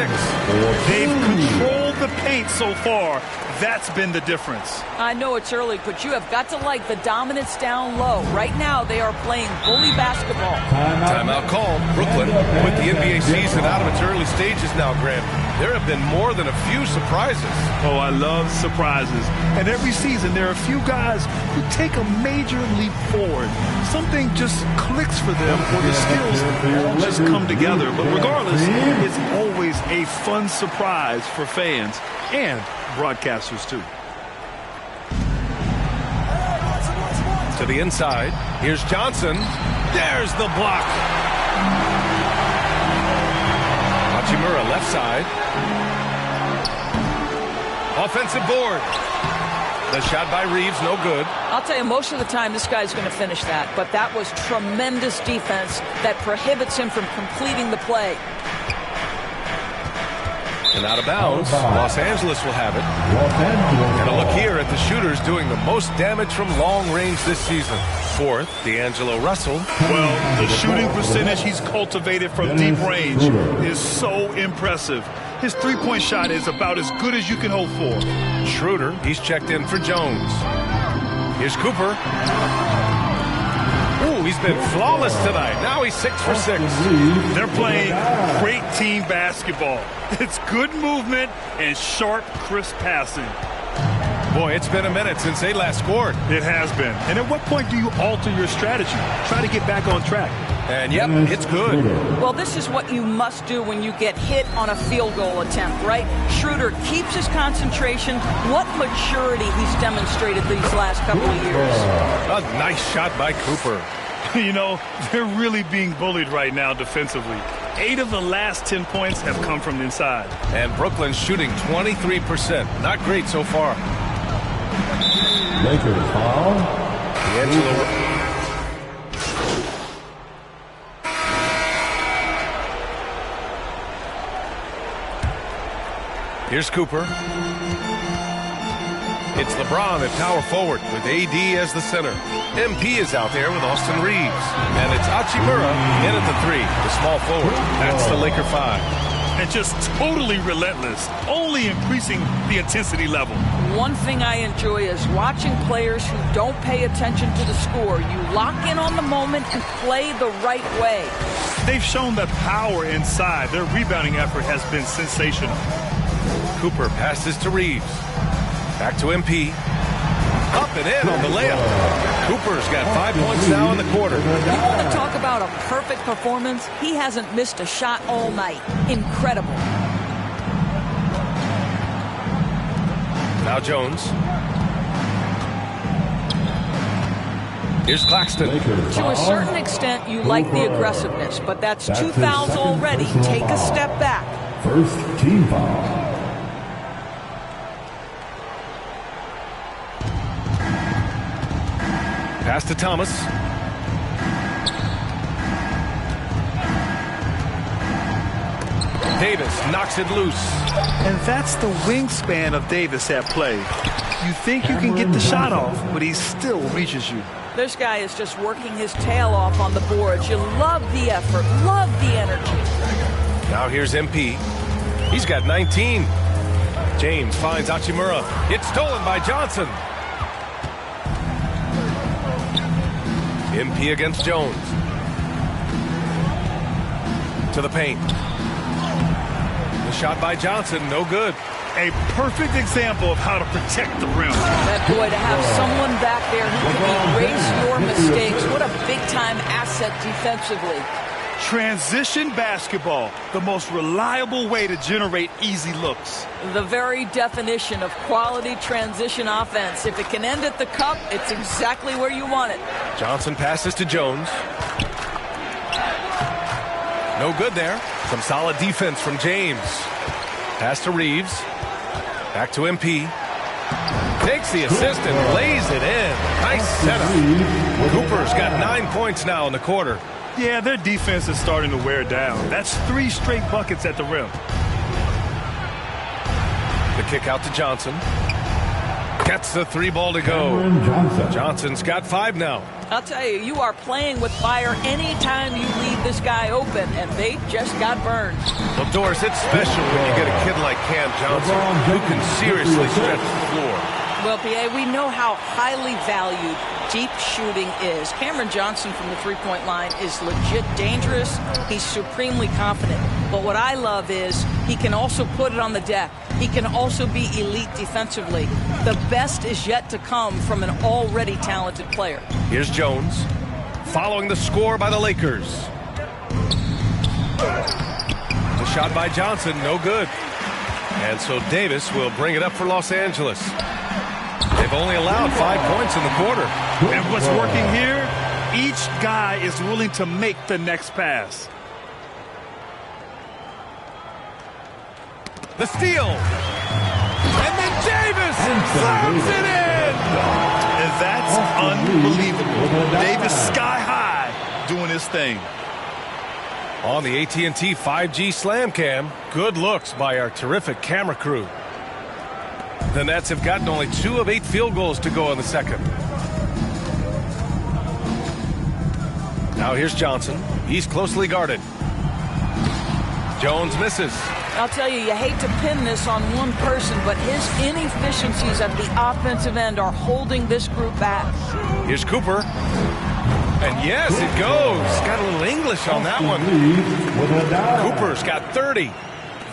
They've controlled the paint so far. That's been the difference. I know it's early, but you have got to like the dominance down low. Right now, they are playing bully basketball. Timeout called. Brooklyn with the NBA season out of its early stages now, Grant. There have been more than a few surprises. Oh, I love surprises. And every season, there are a few guys who take a major leap forward. Something just clicks for them, or the skills all just come together. But regardless, it's always a fun surprise for fans and broadcasters, too. To the inside. Here's Johnson. There's the block. Hachimura left side. Offensive board. The shot by Reeves, no good. I'll tell you, most of the time this guy's going to finish that. But that was tremendous defense that prohibits him from completing the play. And out of bounds, Los Angeles will have it. And a look here at the shooters doing the most damage from long range this season. 4th, D'Angelo Russell. Well, the shooting percentage he's cultivated from deep range is so impressive. His three-point shot is about as good as you can hope for. Schroeder, he's checked in for Jones. Here's Cooper. Ooh, he's been flawless tonight. Now he's 6 for 6. They're playing great team basketball. It's good movement and sharp, crisp passing. Boy, it's been a minute since they last scored. It has been. And at what point do you alter your strategy? Try to get back on track. And yep, it's good. Well, this is what you must do when you get hit on a field goal attempt, right? Schroeder keeps his concentration. What maturity he's demonstrated these last couple of years. A nice shot by Cooper. You know, they're really being bullied right now defensively. 8 of the last 10 points have come from the inside. And Brooklyn's shooting 23%. Not great so far. Lakers foul. Here's Cooper. It's LeBron at power forward with AD as the center. MP is out there with Austin Reeves. And it's Hachimura in at the 3, the small forward. That's the Laker 5. And just totally relentless, only increasing the intensity level. One thing I enjoy is watching players who don't pay attention to the score. You lock in on the moment and play the right way. They've shown that power inside. Their rebounding effort has been sensational. Cooper passes to Reeves. Back to MP. Up and in on the layup. Cooper's got 5 points now in the quarter. You want to talk about a perfect performance? He hasn't missed a shot all night. Incredible. Now Jones. Here's Claxton. To a certain extent, you like the aggressiveness, but that's 2 fouls already. Take a step back. First team foul. Pass to Thomas. Davis knocks it loose. And that's the wingspan of Davis at play. You think you can get the shot off, but he still reaches you. This guy is just working his tail off on the boards. You love the effort, love the energy. Now here's MP. He's got 19. James finds Hachimura. It's stolen by Johnson. MP against Jones. To the paint. The shot by Johnson, no good. A perfect example of how to protect the rim. That boy, to have someone back there who can erase your mistakes. What a big-time asset defensively. Transition basketball, the most reliable way to generate easy looks. The very definition of quality transition offense. If it can end at the cup, it's exactly where you want it. Johnson passes to Jones. No good there. Some solid defense from James. Pass to Reeves. Back to MP. Takes the assist and lays it in. Nice setup. Cooper's got 9 points now in the quarter. Yeah, their defense is starting to wear down. That's 3 straight buckets at the rim. The kick out to Johnson. Gets the 3 ball to go. Johnson's got 5 now. I'll tell you, you are playing with fire anytime you leave this guy open, and they just got burned. Well, Doris, it's special when you get a kid like Cam Johnson who can seriously stretch the floor. Well, P.A., we know how highly valued deep shooting is. Cameron Johnson from the three-point line is legit dangerous. He's supremely confident. But what I love is he can also put it on the deck. He can also be elite defensively. The best is yet to come from an already talented player. Here's Jones, following the score by the Lakers. The shot by Johnson, no good. And so Davis will bring it up for Los Angeles. They've only allowed 5 points in the quarter. And what's working here, each guy is willing to make the next pass. The steal. And then Davis slams it in. And that's unbelievable. Davis sky high doing his thing. On the AT&T 5G Slam Cam, good looks by our terrific camera crew. The Nets have gotten only 2 of 8 field goals to go in the second. Now here's Johnson. He's closely guarded. Jones misses. I'll tell you, you hate to pin this on one person, but his inefficiencies at the offensive end are holding this group back. Here's Cooper. And yes, it goes. Got a little English on that one. Cooper's got 30.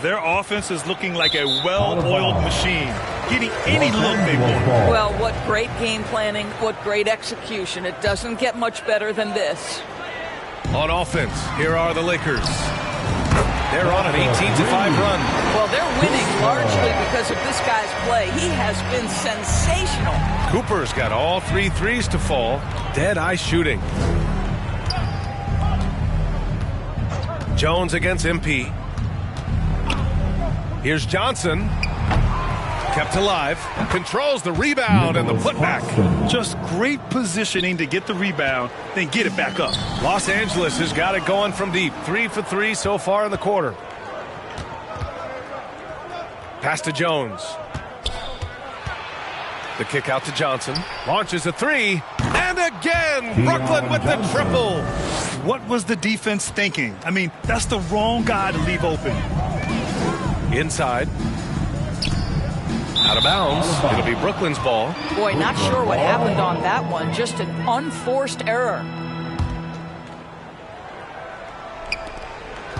Their offense is looking like a well-oiled machine, getting any look they want. Well, what great game planning, what great execution. It doesn't get much better than this. On offense, here are the Lakers. They're on an 18-5 run. Well, they're winning largely because of this guy's play. He has been sensational. Cooper's got all 3 threes to fall. Dead-eye shooting. Jones against MP. Here's Johnson. Kept alive. Controls the rebound and the putback. Just great positioning to get the rebound, then get it back up. Los Angeles has got it going from deep. 3 for 3 so far in the quarter. Pass to Jones. The kick out to Johnson. Launches a three. And again, Brooklyn with the triple. What was the defense thinking? I mean, that's the wrong guy to leave open. Inside. Out of bounds. It'll be Brooklyn's ball. Boy, not sure what happened on that one. Just an unforced error.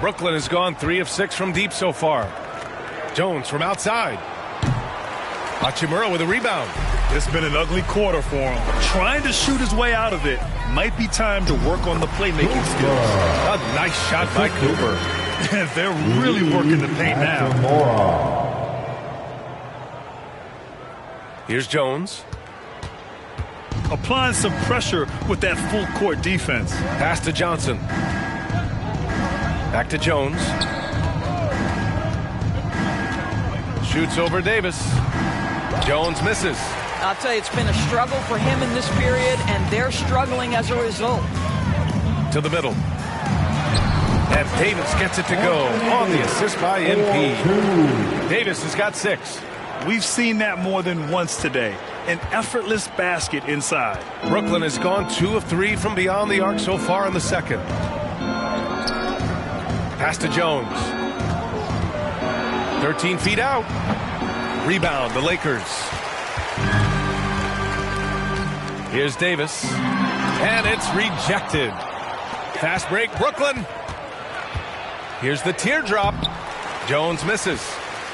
Brooklyn has gone 3 of 6 from deep so far. Jones from outside. Hachimura with a rebound. It's been an ugly quarter for him. Trying to shoot his way out of it. Might be time to work on the playmaking skills. A nice shot by Cooper. They're really working the paint now. Here's Jones. Applying some pressure with that full court defense. Pass to Johnson. Back to Jones. Shoots over Davis. Jones misses. I'll tell you, it's been a struggle for him in this period, and they're struggling as a result. To the middle. And Davis gets it to go on the assist by MP. Davis has got 6. We've seen that more than once today. An effortless basket inside. Brooklyn has gone 2 of 3 from beyond the arc so far in the second. Pass to Jones. 13 feet out. Rebound, the Lakers. Here's Davis. And it's rejected. Fast break, Brooklyn. Here's the teardrop. Jones misses.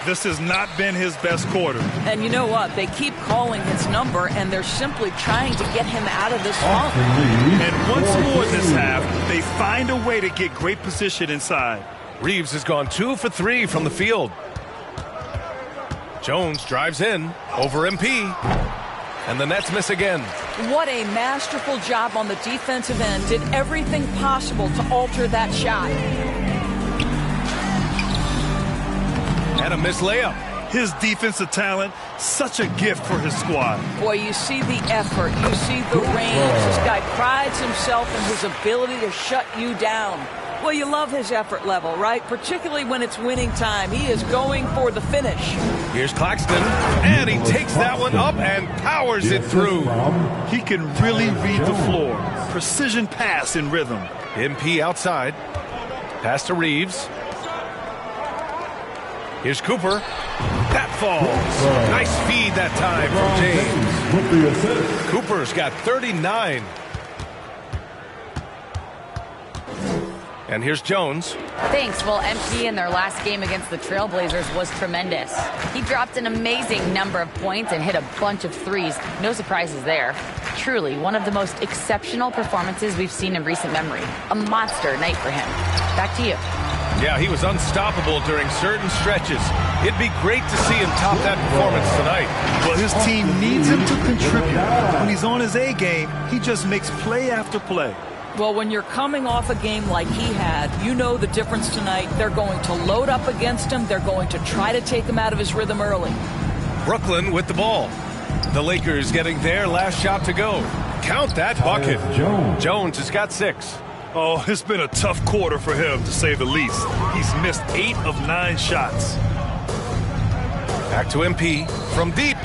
This has not been his best quarter. And you know what? They keep calling his number, and they're simply trying to get him out of this funk. And once more this half, they find a way to get great position inside. Reeves has gone 2 for 3 from the field. Jones drives in over MP. And the Nets miss again. What a masterful job on the defensive end. Did everything possible to alter that shot. And a missed layup. His defensive talent, such a gift for his squad. Boy, you see the effort. You see the range. This guy prides himself in his ability to shut you down. Well, you love his effort level, right? Particularly when it's winning time. He is going for the finish. Here's Claxton, and he takes that one up and powers it through. He can really read the floor. Precision pass in rhythm. MP outside. Pass to Reeves. Here's Cooper. That falls. Nice feed that time from James. Cooper's got 39. And here's Jones. Thanks. Well, MP in their last game against the Trailblazers was tremendous. He dropped an amazing number of points and hit a bunch of threes. No surprises there. Truly, one of the most exceptional performances we've seen in recent memory. A monster night for him. Back to you. Yeah, he was unstoppable during certain stretches. It'd be great to see him top that performance tonight. Well, his team needs him to contribute. When he's on his A game, he just makes play after play. Well, when you're coming off a game like he had, you know the difference tonight. They're going to load up against him. They're going to try to take him out of his rhythm early. Brooklyn with the ball. The Lakers getting their last shot to go. Count that bucket. Jones has got 6. Oh, it's been a tough quarter for him, to say the least. He's missed 8 of 9 shots. Back to MP from deep.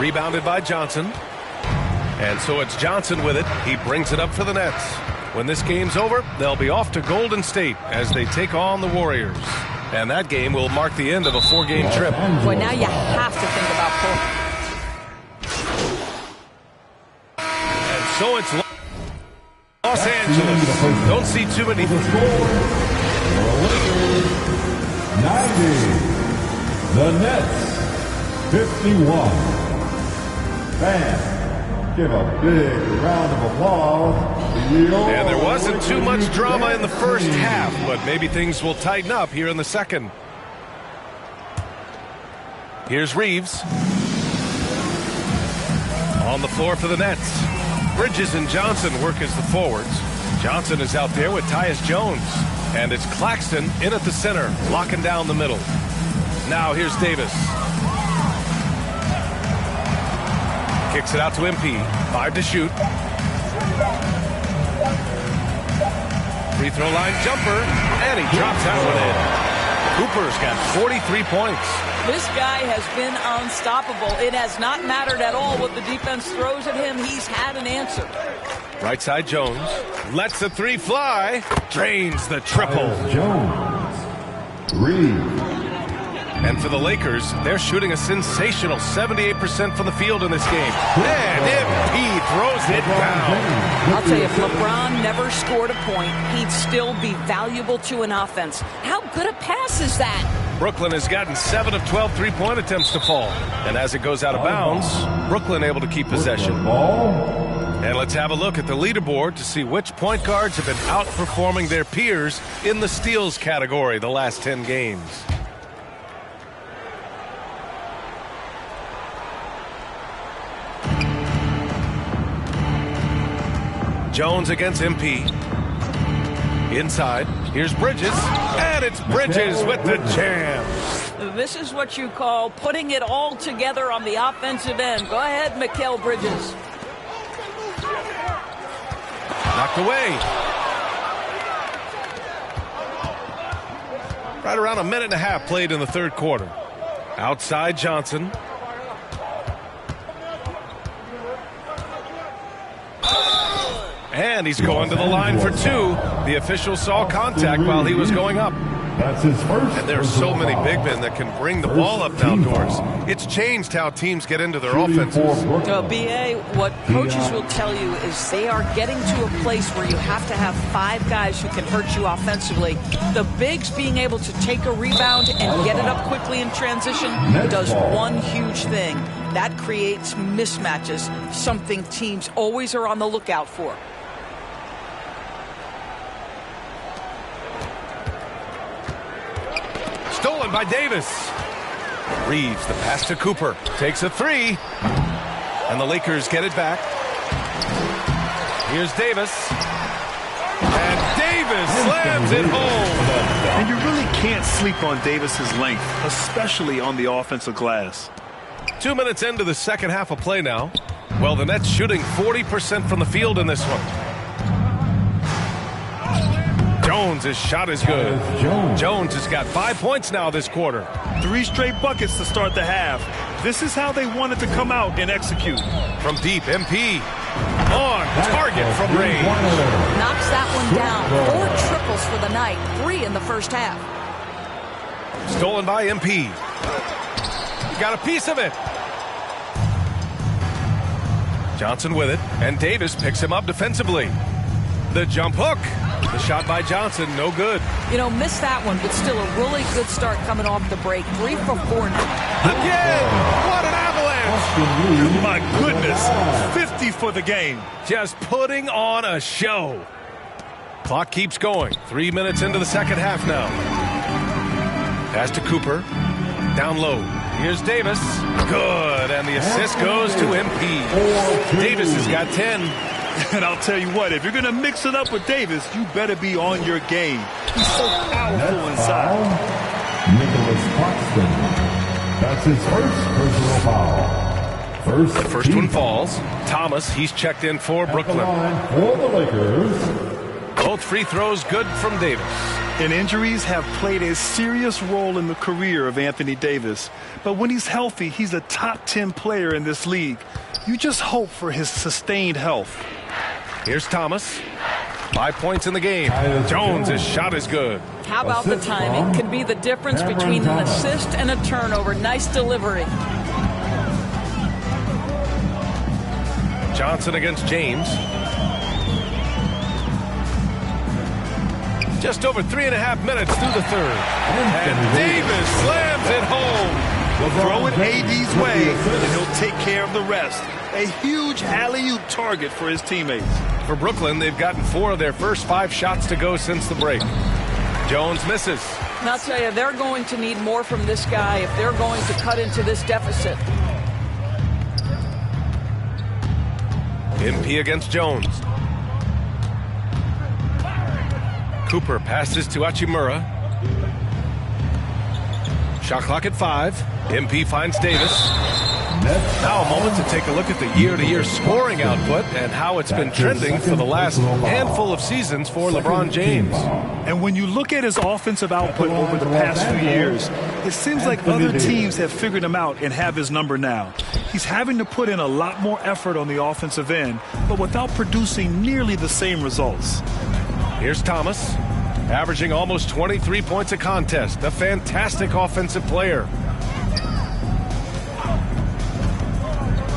Rebounded by Johnson. And so it's Johnson with it. He brings it up for the Nets. When this game's over, they'll be off to Golden State as they take on the Warriors. And that game will mark the end of a 4-game trip. Boy, now you have to think about Portland. And so it's Los Angeles. Don't see too many. 90. The Nets, 51. Fans, give a big round of applause. And there wasn't too much drama in the first half, but maybe things will tighten up here in the second. Here's Reeves. On the floor for the Nets. Bridges and Johnson work as the forwards. Johnson is out there with Tyus Jones. And it's Claxton in at the center, locking down the middle. Now here's Davis. Kicks it out to MP. 5 to shoot. Free throw line jumper. And he drops that one in. Cooper's got 43 points. This guy has been unstoppable. It has not mattered at all what the defense throws at him. He's had an answer. Right side Jones. Lets the three fly. Drains the triple. Jones. 3. And for the Lakers, they're shooting a sensational 78% from the field in this game. And MP throws it down. I'll tell you, if LeBron never scored a point, he'd still be valuable to an offense. How good a pass is that? Brooklyn has gotten 7 of 12 three-point attempts to fall. And as it goes out of bounds, Brooklyn able to keep possession. And let's have a look at the leaderboard to see which point guards have been outperforming their peers in the steals category the last 10 games. Jones against MP. Inside, here's Bridges, and it's Bridges with the jam. This is what you call putting it all together on the offensive end. Go ahead, Mikal Bridges. Knocked away. Right around a minute and a half played in the third quarter. Outside Johnson. And he's going to the line for 2. The official saw contact while he was going up. That's his first. And there are so many big men that can bring the ball up outdoors. It's changed how teams get into their offenses. BA, what coaches will tell you is they are getting to a place where you have to have 5 guys who can hurt you offensively. The bigs being able to take a rebound and get it up quickly in transition does one huge thing. That creates mismatches, something teams always are on the lookout for. Stolen by Davis. Reeves, the pass to Cooper. Takes a 3. And the Lakers get it back. Here's Davis. And Davis slams it home. And you really can't sleep on Davis's length, especially on the offensive glass. 2 minutes into the second half of play now. Well, the Nets shooting 40% from the field in this one. Jones' shot is good. Jones has got 5 points now this quarter. 3 straight buckets to start the half. This is how they wanted to come out and execute. From deep, MP on target from range. Knocks that one down. 4 triples for the night. 3 in the first half. Stolen by MP. Got a piece of it. Johnson with it, and Davis picks him up defensively. The jump hook. The shot by Johnson, no good. You know, missed that one, but still a really good start coming off the break. 3 for 4 now. Again! What an avalanche! My goodness, 50 for the game. Just putting on a show. Clock keeps going. 3 minutes into the second half now. Pass to Cooper. Down low. Here's Davis. Good. And the assist goes to MP. Davis has got 10. And I'll tell you what, if you're going to mix it up with Davis, you better be on your game. He's so powerful inside. Nicholas Claxton. That's his first personal foul. The first one falls. Thomas, he's checked in for Brooklyn. For the Lakers. Both free throws good from Davis. And injuries have played a serious role in the career of Anthony Davis. But when he's healthy, he's a top 10 player in this league. You just hope for his sustained health. Here's Thomas. 5 points in the game. Jones' shot is good. How about the timing? Can be the difference between an assist and a turnover. Nice delivery. Johnson against James. Just over 3.5 minutes through the third. And Davis slams it home. Throw it AD's way, and he'll take care of the rest. A huge alley-oop target for his teammates. For Brooklyn, they've gotten 4 of their first 5 shots to go since the break. Jones misses. And I'll tell you, they're going to need more from this guy if they're going to cut into this deficit. MP against Jones. Cooper passes to Hachimura. Shot clock at 5. MP finds Davis. Now a moment to take a look at the year-to-year scoring output and how it's been trending for the last handful of seasons for LeBron James. And when you look at his offensive output over the past few years, it seems like other teams have figured him out and have his number now. He's having to put in a lot more effort on the offensive end, but without producing nearly the same results. Here's Thomas, averaging almost 23 points a contest. A fantastic offensive player.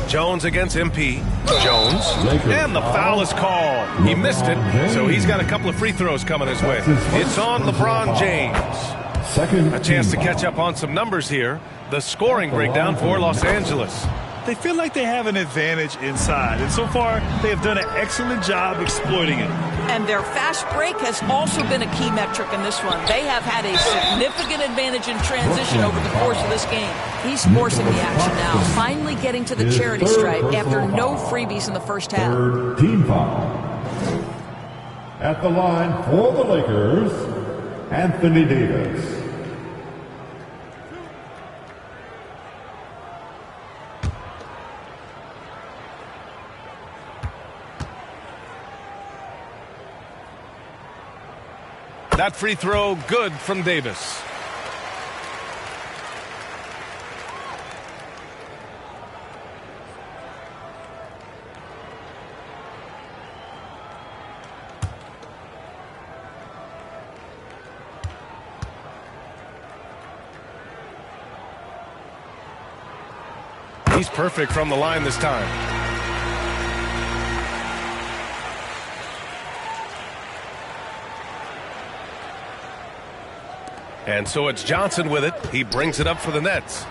Jones against MP. Jones. And the foul is called. He missed it, so he's got a couple of free throws coming his way. It's on LeBron James. A chance to catch up on some numbers here. The scoring breakdown for Los Angeles. They feel like they have an advantage inside, and so far they have done an excellent job exploiting it. And their fast break has also been a key metric in this one. They have had a significant advantage in transition over the course of this game. He's forcing the action now, finally getting to the charity stripe after no freebies in the first half. Third team foul. At the line for the Lakers, Anthony Davis. That free throw good from Davis. He's perfect from the line this time. And so it's Johnson with it. He brings it up for the Nets.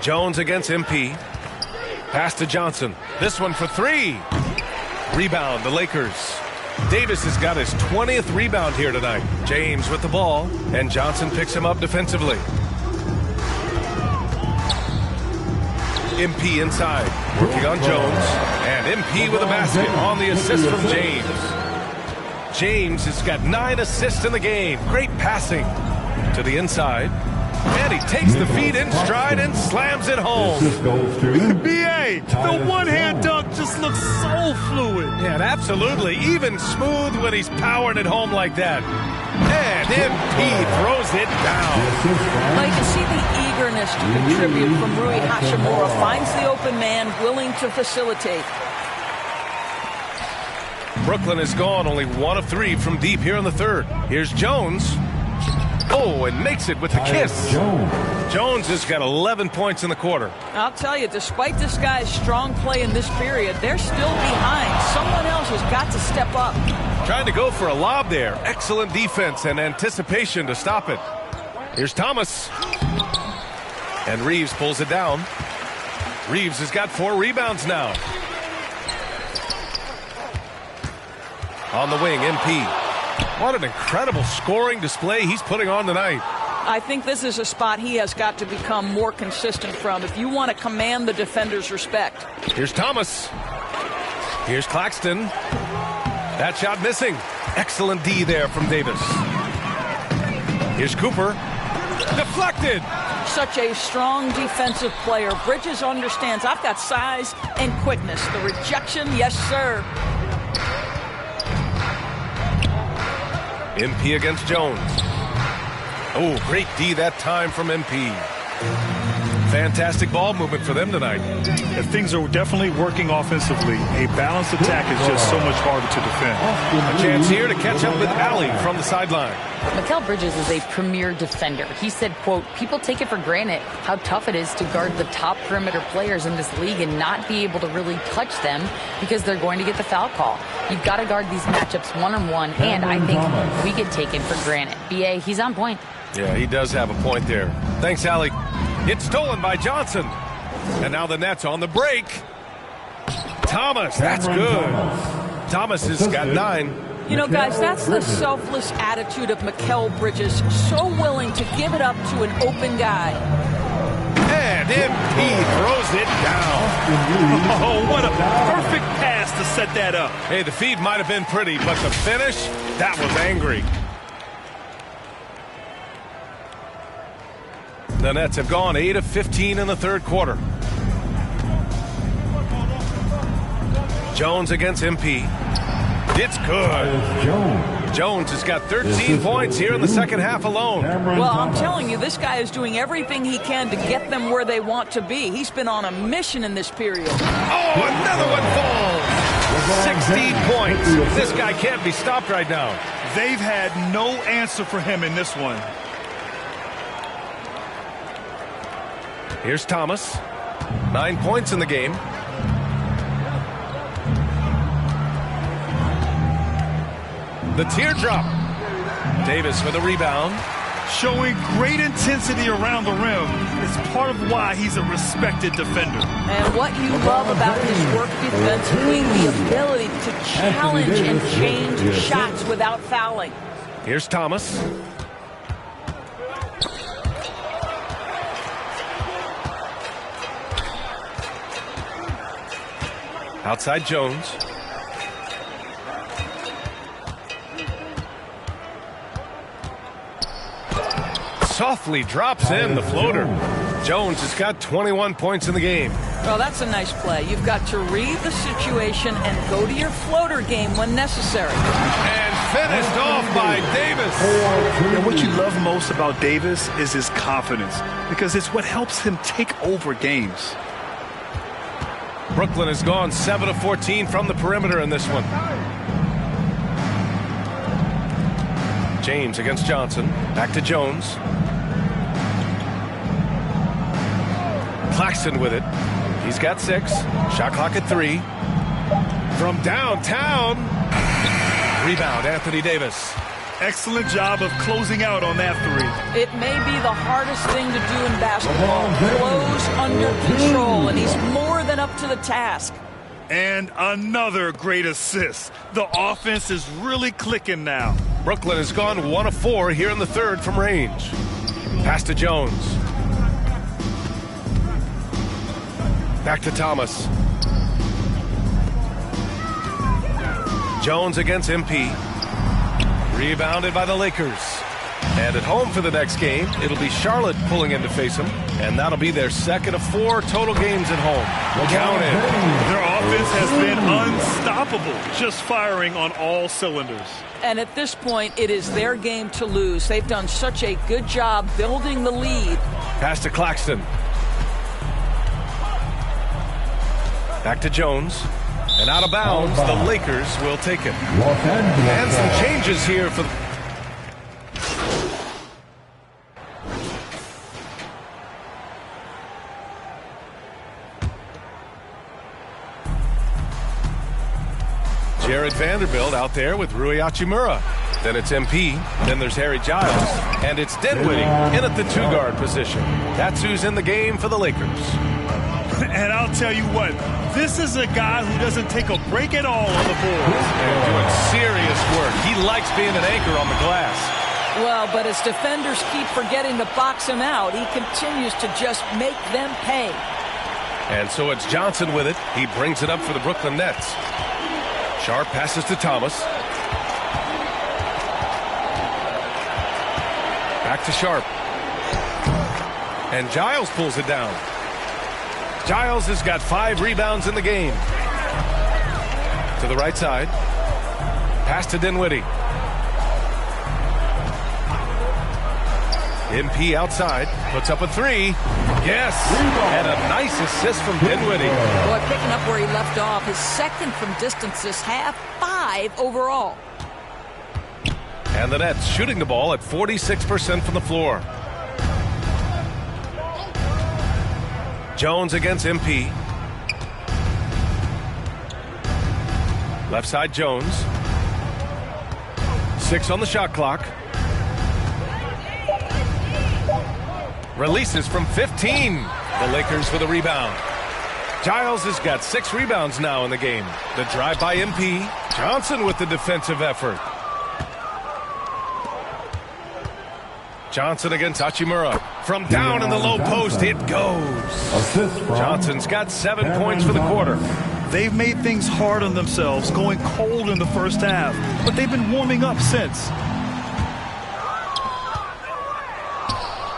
Jones against MP. Pass to Johnson. This one for three. Rebound, the Lakers. Davis has got his 20th rebound here tonight. James with the ball, and Johnson picks him up defensively. MP inside, working on Jones. And MP with a basket on the assist from James. James has got 9 assists in the game. Great passing to the inside. And he takes the feed in stride and slams it home. B.A., the one-hand dunk just looks so fluid. Yeah, and absolutely. Even smooth when he's powering it home like that. And MP throws it down. Now you can see the eagerness to contribute from Rui Hachimura. Finds the open man, willing to facilitate. Brooklyn is gone, only 1 of 3 from deep here in the third. Here's Jones. Oh, and makes it with the kiss. Jones has got 11 points in the quarter. I'll tell you, despite this guy's strong play in this period, they're still behind. Someone else has got to step up. Trying to go for a lob there. Excellent defense and anticipation to stop it. Here's Thomas. And Reeves pulls it down. Reeves has got 4 rebounds now. On the wing, MP. What an incredible scoring display he's putting on tonight. I think this is a spot he has got to become more consistent from if you want to command the defender's respect. Here's Thomas. Here's Claxton. That shot missing. Excellent D there from Davis. Here's Cooper. Deflected. Such a strong defensive player. Bridges understands I've got size and quickness. The rejection, yes, sir. MP against Jones. Oh, great D that time from MP. Fantastic ball movement for them tonight. And things are definitely working offensively. A balanced attack is just so much harder to defend. A chance here to catch up with Allie from the sideline. Mikal Bridges is a premier defender. He said, quote, people take it for granted how tough it is to guard the top perimeter players in this league and not be able to really touch them because they're going to get the foul call. You've got to guard these matchups one-on-one, and I think we get taken for granted. B.A., he's on point. Yeah, he does have a point there. Thanks, Allie. It's stolen by Johnson. And now the Nets on the break. Thomas, that's good. Thomas has got 9. You know, guys, that's the selfless attitude of Mikal Bridges. So willing to give it up to an open guy. And MP throws it down. Oh, what a perfect pass to set that up. Hey, the feed might have been pretty, but the finish, that was angry. The Nets have gone 8 of 15 in the third quarter. Jones against MP. It's good. Jones has got 13 points here in the second half alone. Well, I'm telling you, this guy is doing everything he can to get them where they want to be. He's been on a mission in this period. Oh, another one falls. 16 points. This guy can't be stopped right now. They've had no answer for him in this one. Here's Thomas. 9 points in the game. The teardrop. Davis with a rebound. Showing great intensity around the rim is part of why he's a respected defender. And what you love about his work defensively, the ability to challenge and change shots without fouling. Here's Thomas. Outside Jones. Softly drops in the floater. Jones has got 21 points in the game. Well, that's a nice play. You've got to read the situation and go to your floater game when necessary. And finished off by Davis. And what you love most about Davis is his confidence, because it's what helps him take over games. Brooklyn has gone 7 of 14 from the perimeter in this one. James against Johnson. Back to Jones. Claxton with it. He's got 6. Shot clock at 3. From downtown. Rebound, Anthony Davis. Excellent job of closing out on that 3. It may be the hardest thing to do in basketball. Close under control, and he's more than up to the task. And another great assist. The offense is really clicking now. Brooklyn has gone 1 of 4 here in the third from range. Pass to Jones. Back to Thomas. Jones against MP. Rebounded by the Lakers. And at home for the next game, it'll be Charlotte pulling in to face them. And that'll be their second of 4 total games at home. Count it. Their offense has been unstoppable, just firing on all cylinders. And at this point, it is their game to lose. They've done such a good job building the lead. Pass to Claxton. Back to Jones. And out of bounds, the Lakers will take it. And some changes here for... Jared Vanderbilt out there with Rui Hachimura. Then it's MP. Then there's Harry Giles. And it's Dinwiddie in at the 2-guard position. That's who's in the game for the Lakers. And I'll tell you what, this is a guy who doesn't take a break at all on the boards. And doing serious work. He likes being an anchor on the glass. Well, but as defenders keep forgetting to box him out, he continues to just make them pay. And so it's Johnson with it. He brings it up for the Brooklyn Nets. Sharp passes to Thomas. Back to Sharp. And Giles pulls it down. Giles has got 5 rebounds in the game. To the right side. Pass to Dinwiddie. MP outside. Puts up a 3. Yes. And a nice assist from Dinwiddie. Boy, picking up where he left off. His second from distance this half. 5 overall. And the Nets shooting the ball at 46% from the floor. Jones against MP. Left side Jones. 6 on the shot clock. Releases from 15. The Lakers with a rebound. Giles has got 6 rebounds now in the game. The drive by MP. Johnson with the defensive effort. Johnson against Hachimura. From down in the low post, it goes. Johnson's got 7 points for the quarter. They've made things hard on themselves, going cold in the first half, but they've been warming up since.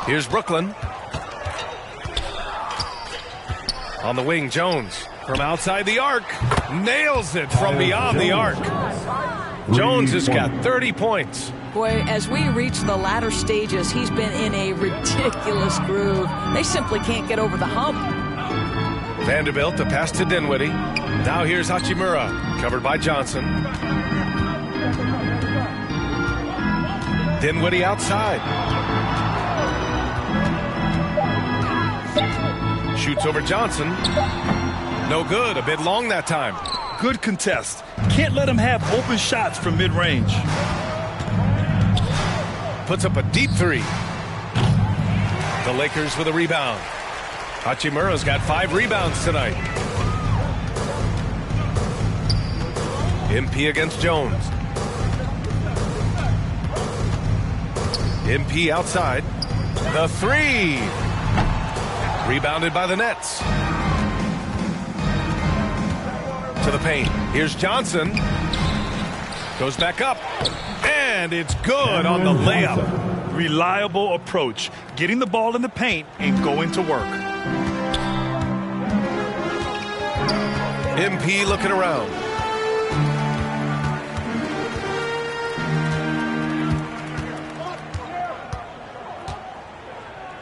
Here's Brooklyn. On the wing, Jones from outside the arc. Nails it from beyond the arc. Jones has got 30 points. Boy, as we reach the latter stages, he's been in a ridiculous groove. They simply can't get over the hump. Vanderbilt, the pass to Dinwiddie. Now here's Hachimura, covered by Johnson. Dinwiddie outside. Shoots over Johnson. No good, a bit long that time. Good contest. Can't let him have open shots from mid-range. Puts up a deep three. The Lakers with a rebound. Hachimura's got 5 rebounds tonight. MP against Jones. MP outside. The 3. Rebounded by the Nets. To the paint. Here's Johnson. Goes back up. And it's good on the layup. Reliable approach. Getting the ball in the paint and going to work. MP looking around.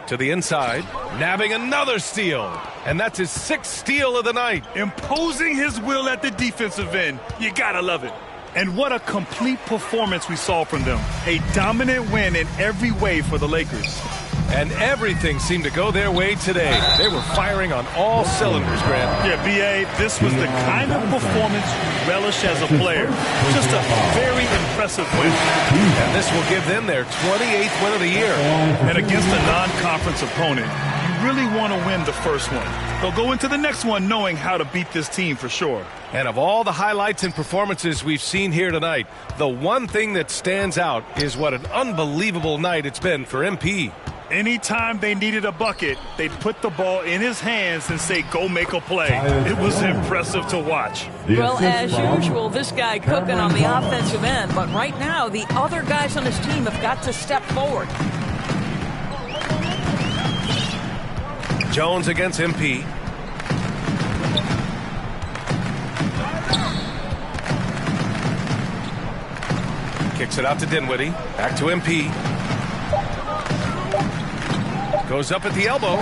To the inside, nabbing another steal. And that's his 6th steal of the night. Imposing his will at the defensive end. You gotta love it. And what a complete performance we saw from them. A dominant win in every way for the Lakers. And everything seemed to go their way today. They were firing on all cylinders, Grant. Yeah, B.A., this was the kind of performance you relish as a player. Just a very impressive win. And this will give them their 28th win of the year. And against a non-conference opponent, you really want to win the first one. They'll go into the next one knowing how to beat this team for sure. And of all the highlights and performances we've seen here tonight, the one thing that stands out is what an unbelievable night it's been for MP. Anytime they needed a bucket, they'd put the ball in his hands and say, go make a play. It was impressive to watch. Well, as usual, this guy cooking on the offensive end. But right now, the other guys on his team have got to step forward. Jones against MP. Kicks it out to Dinwiddie. Back to MP. Goes up at the elbow.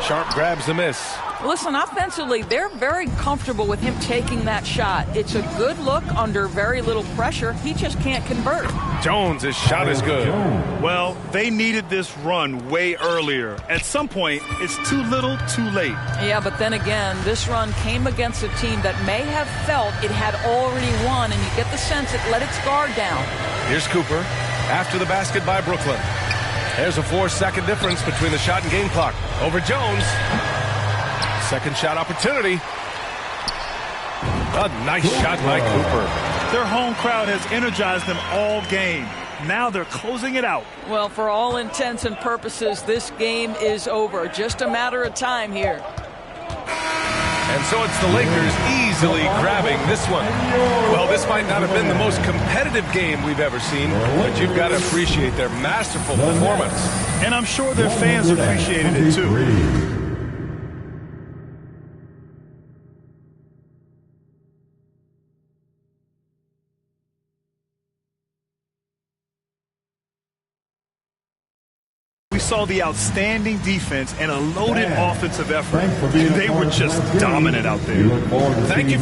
Sharp grabs the miss. Listen, offensively, they're very comfortable with him taking that shot. It's a good look under very little pressure. He just can't convert. Jones' shot is good. Well, they needed this run way earlier. At some point, it's too little, too late. Yeah, but then again, this run came against a team that may have felt it had already won, and you get the sense it let its guard down. Here's Cooper after the basket by Brooklyn. There's a 4-second difference between the shot and game clock. Over Jones. Second shot opportunity. A nice shot by Cooper. Their home crowd has energized them all game. Now they're closing it out. Well, for all intents and purposes, this game is over. Just a matter of time here. And so it's the Lakers easily grabbing this one. Well, this might not have been the most competitive game we've ever seen, but you've got to appreciate their masterful performance. And I'm sure their fans appreciated it too. We saw the outstanding defense and a loaded offensive effort. They were just dominant out there. Thank you.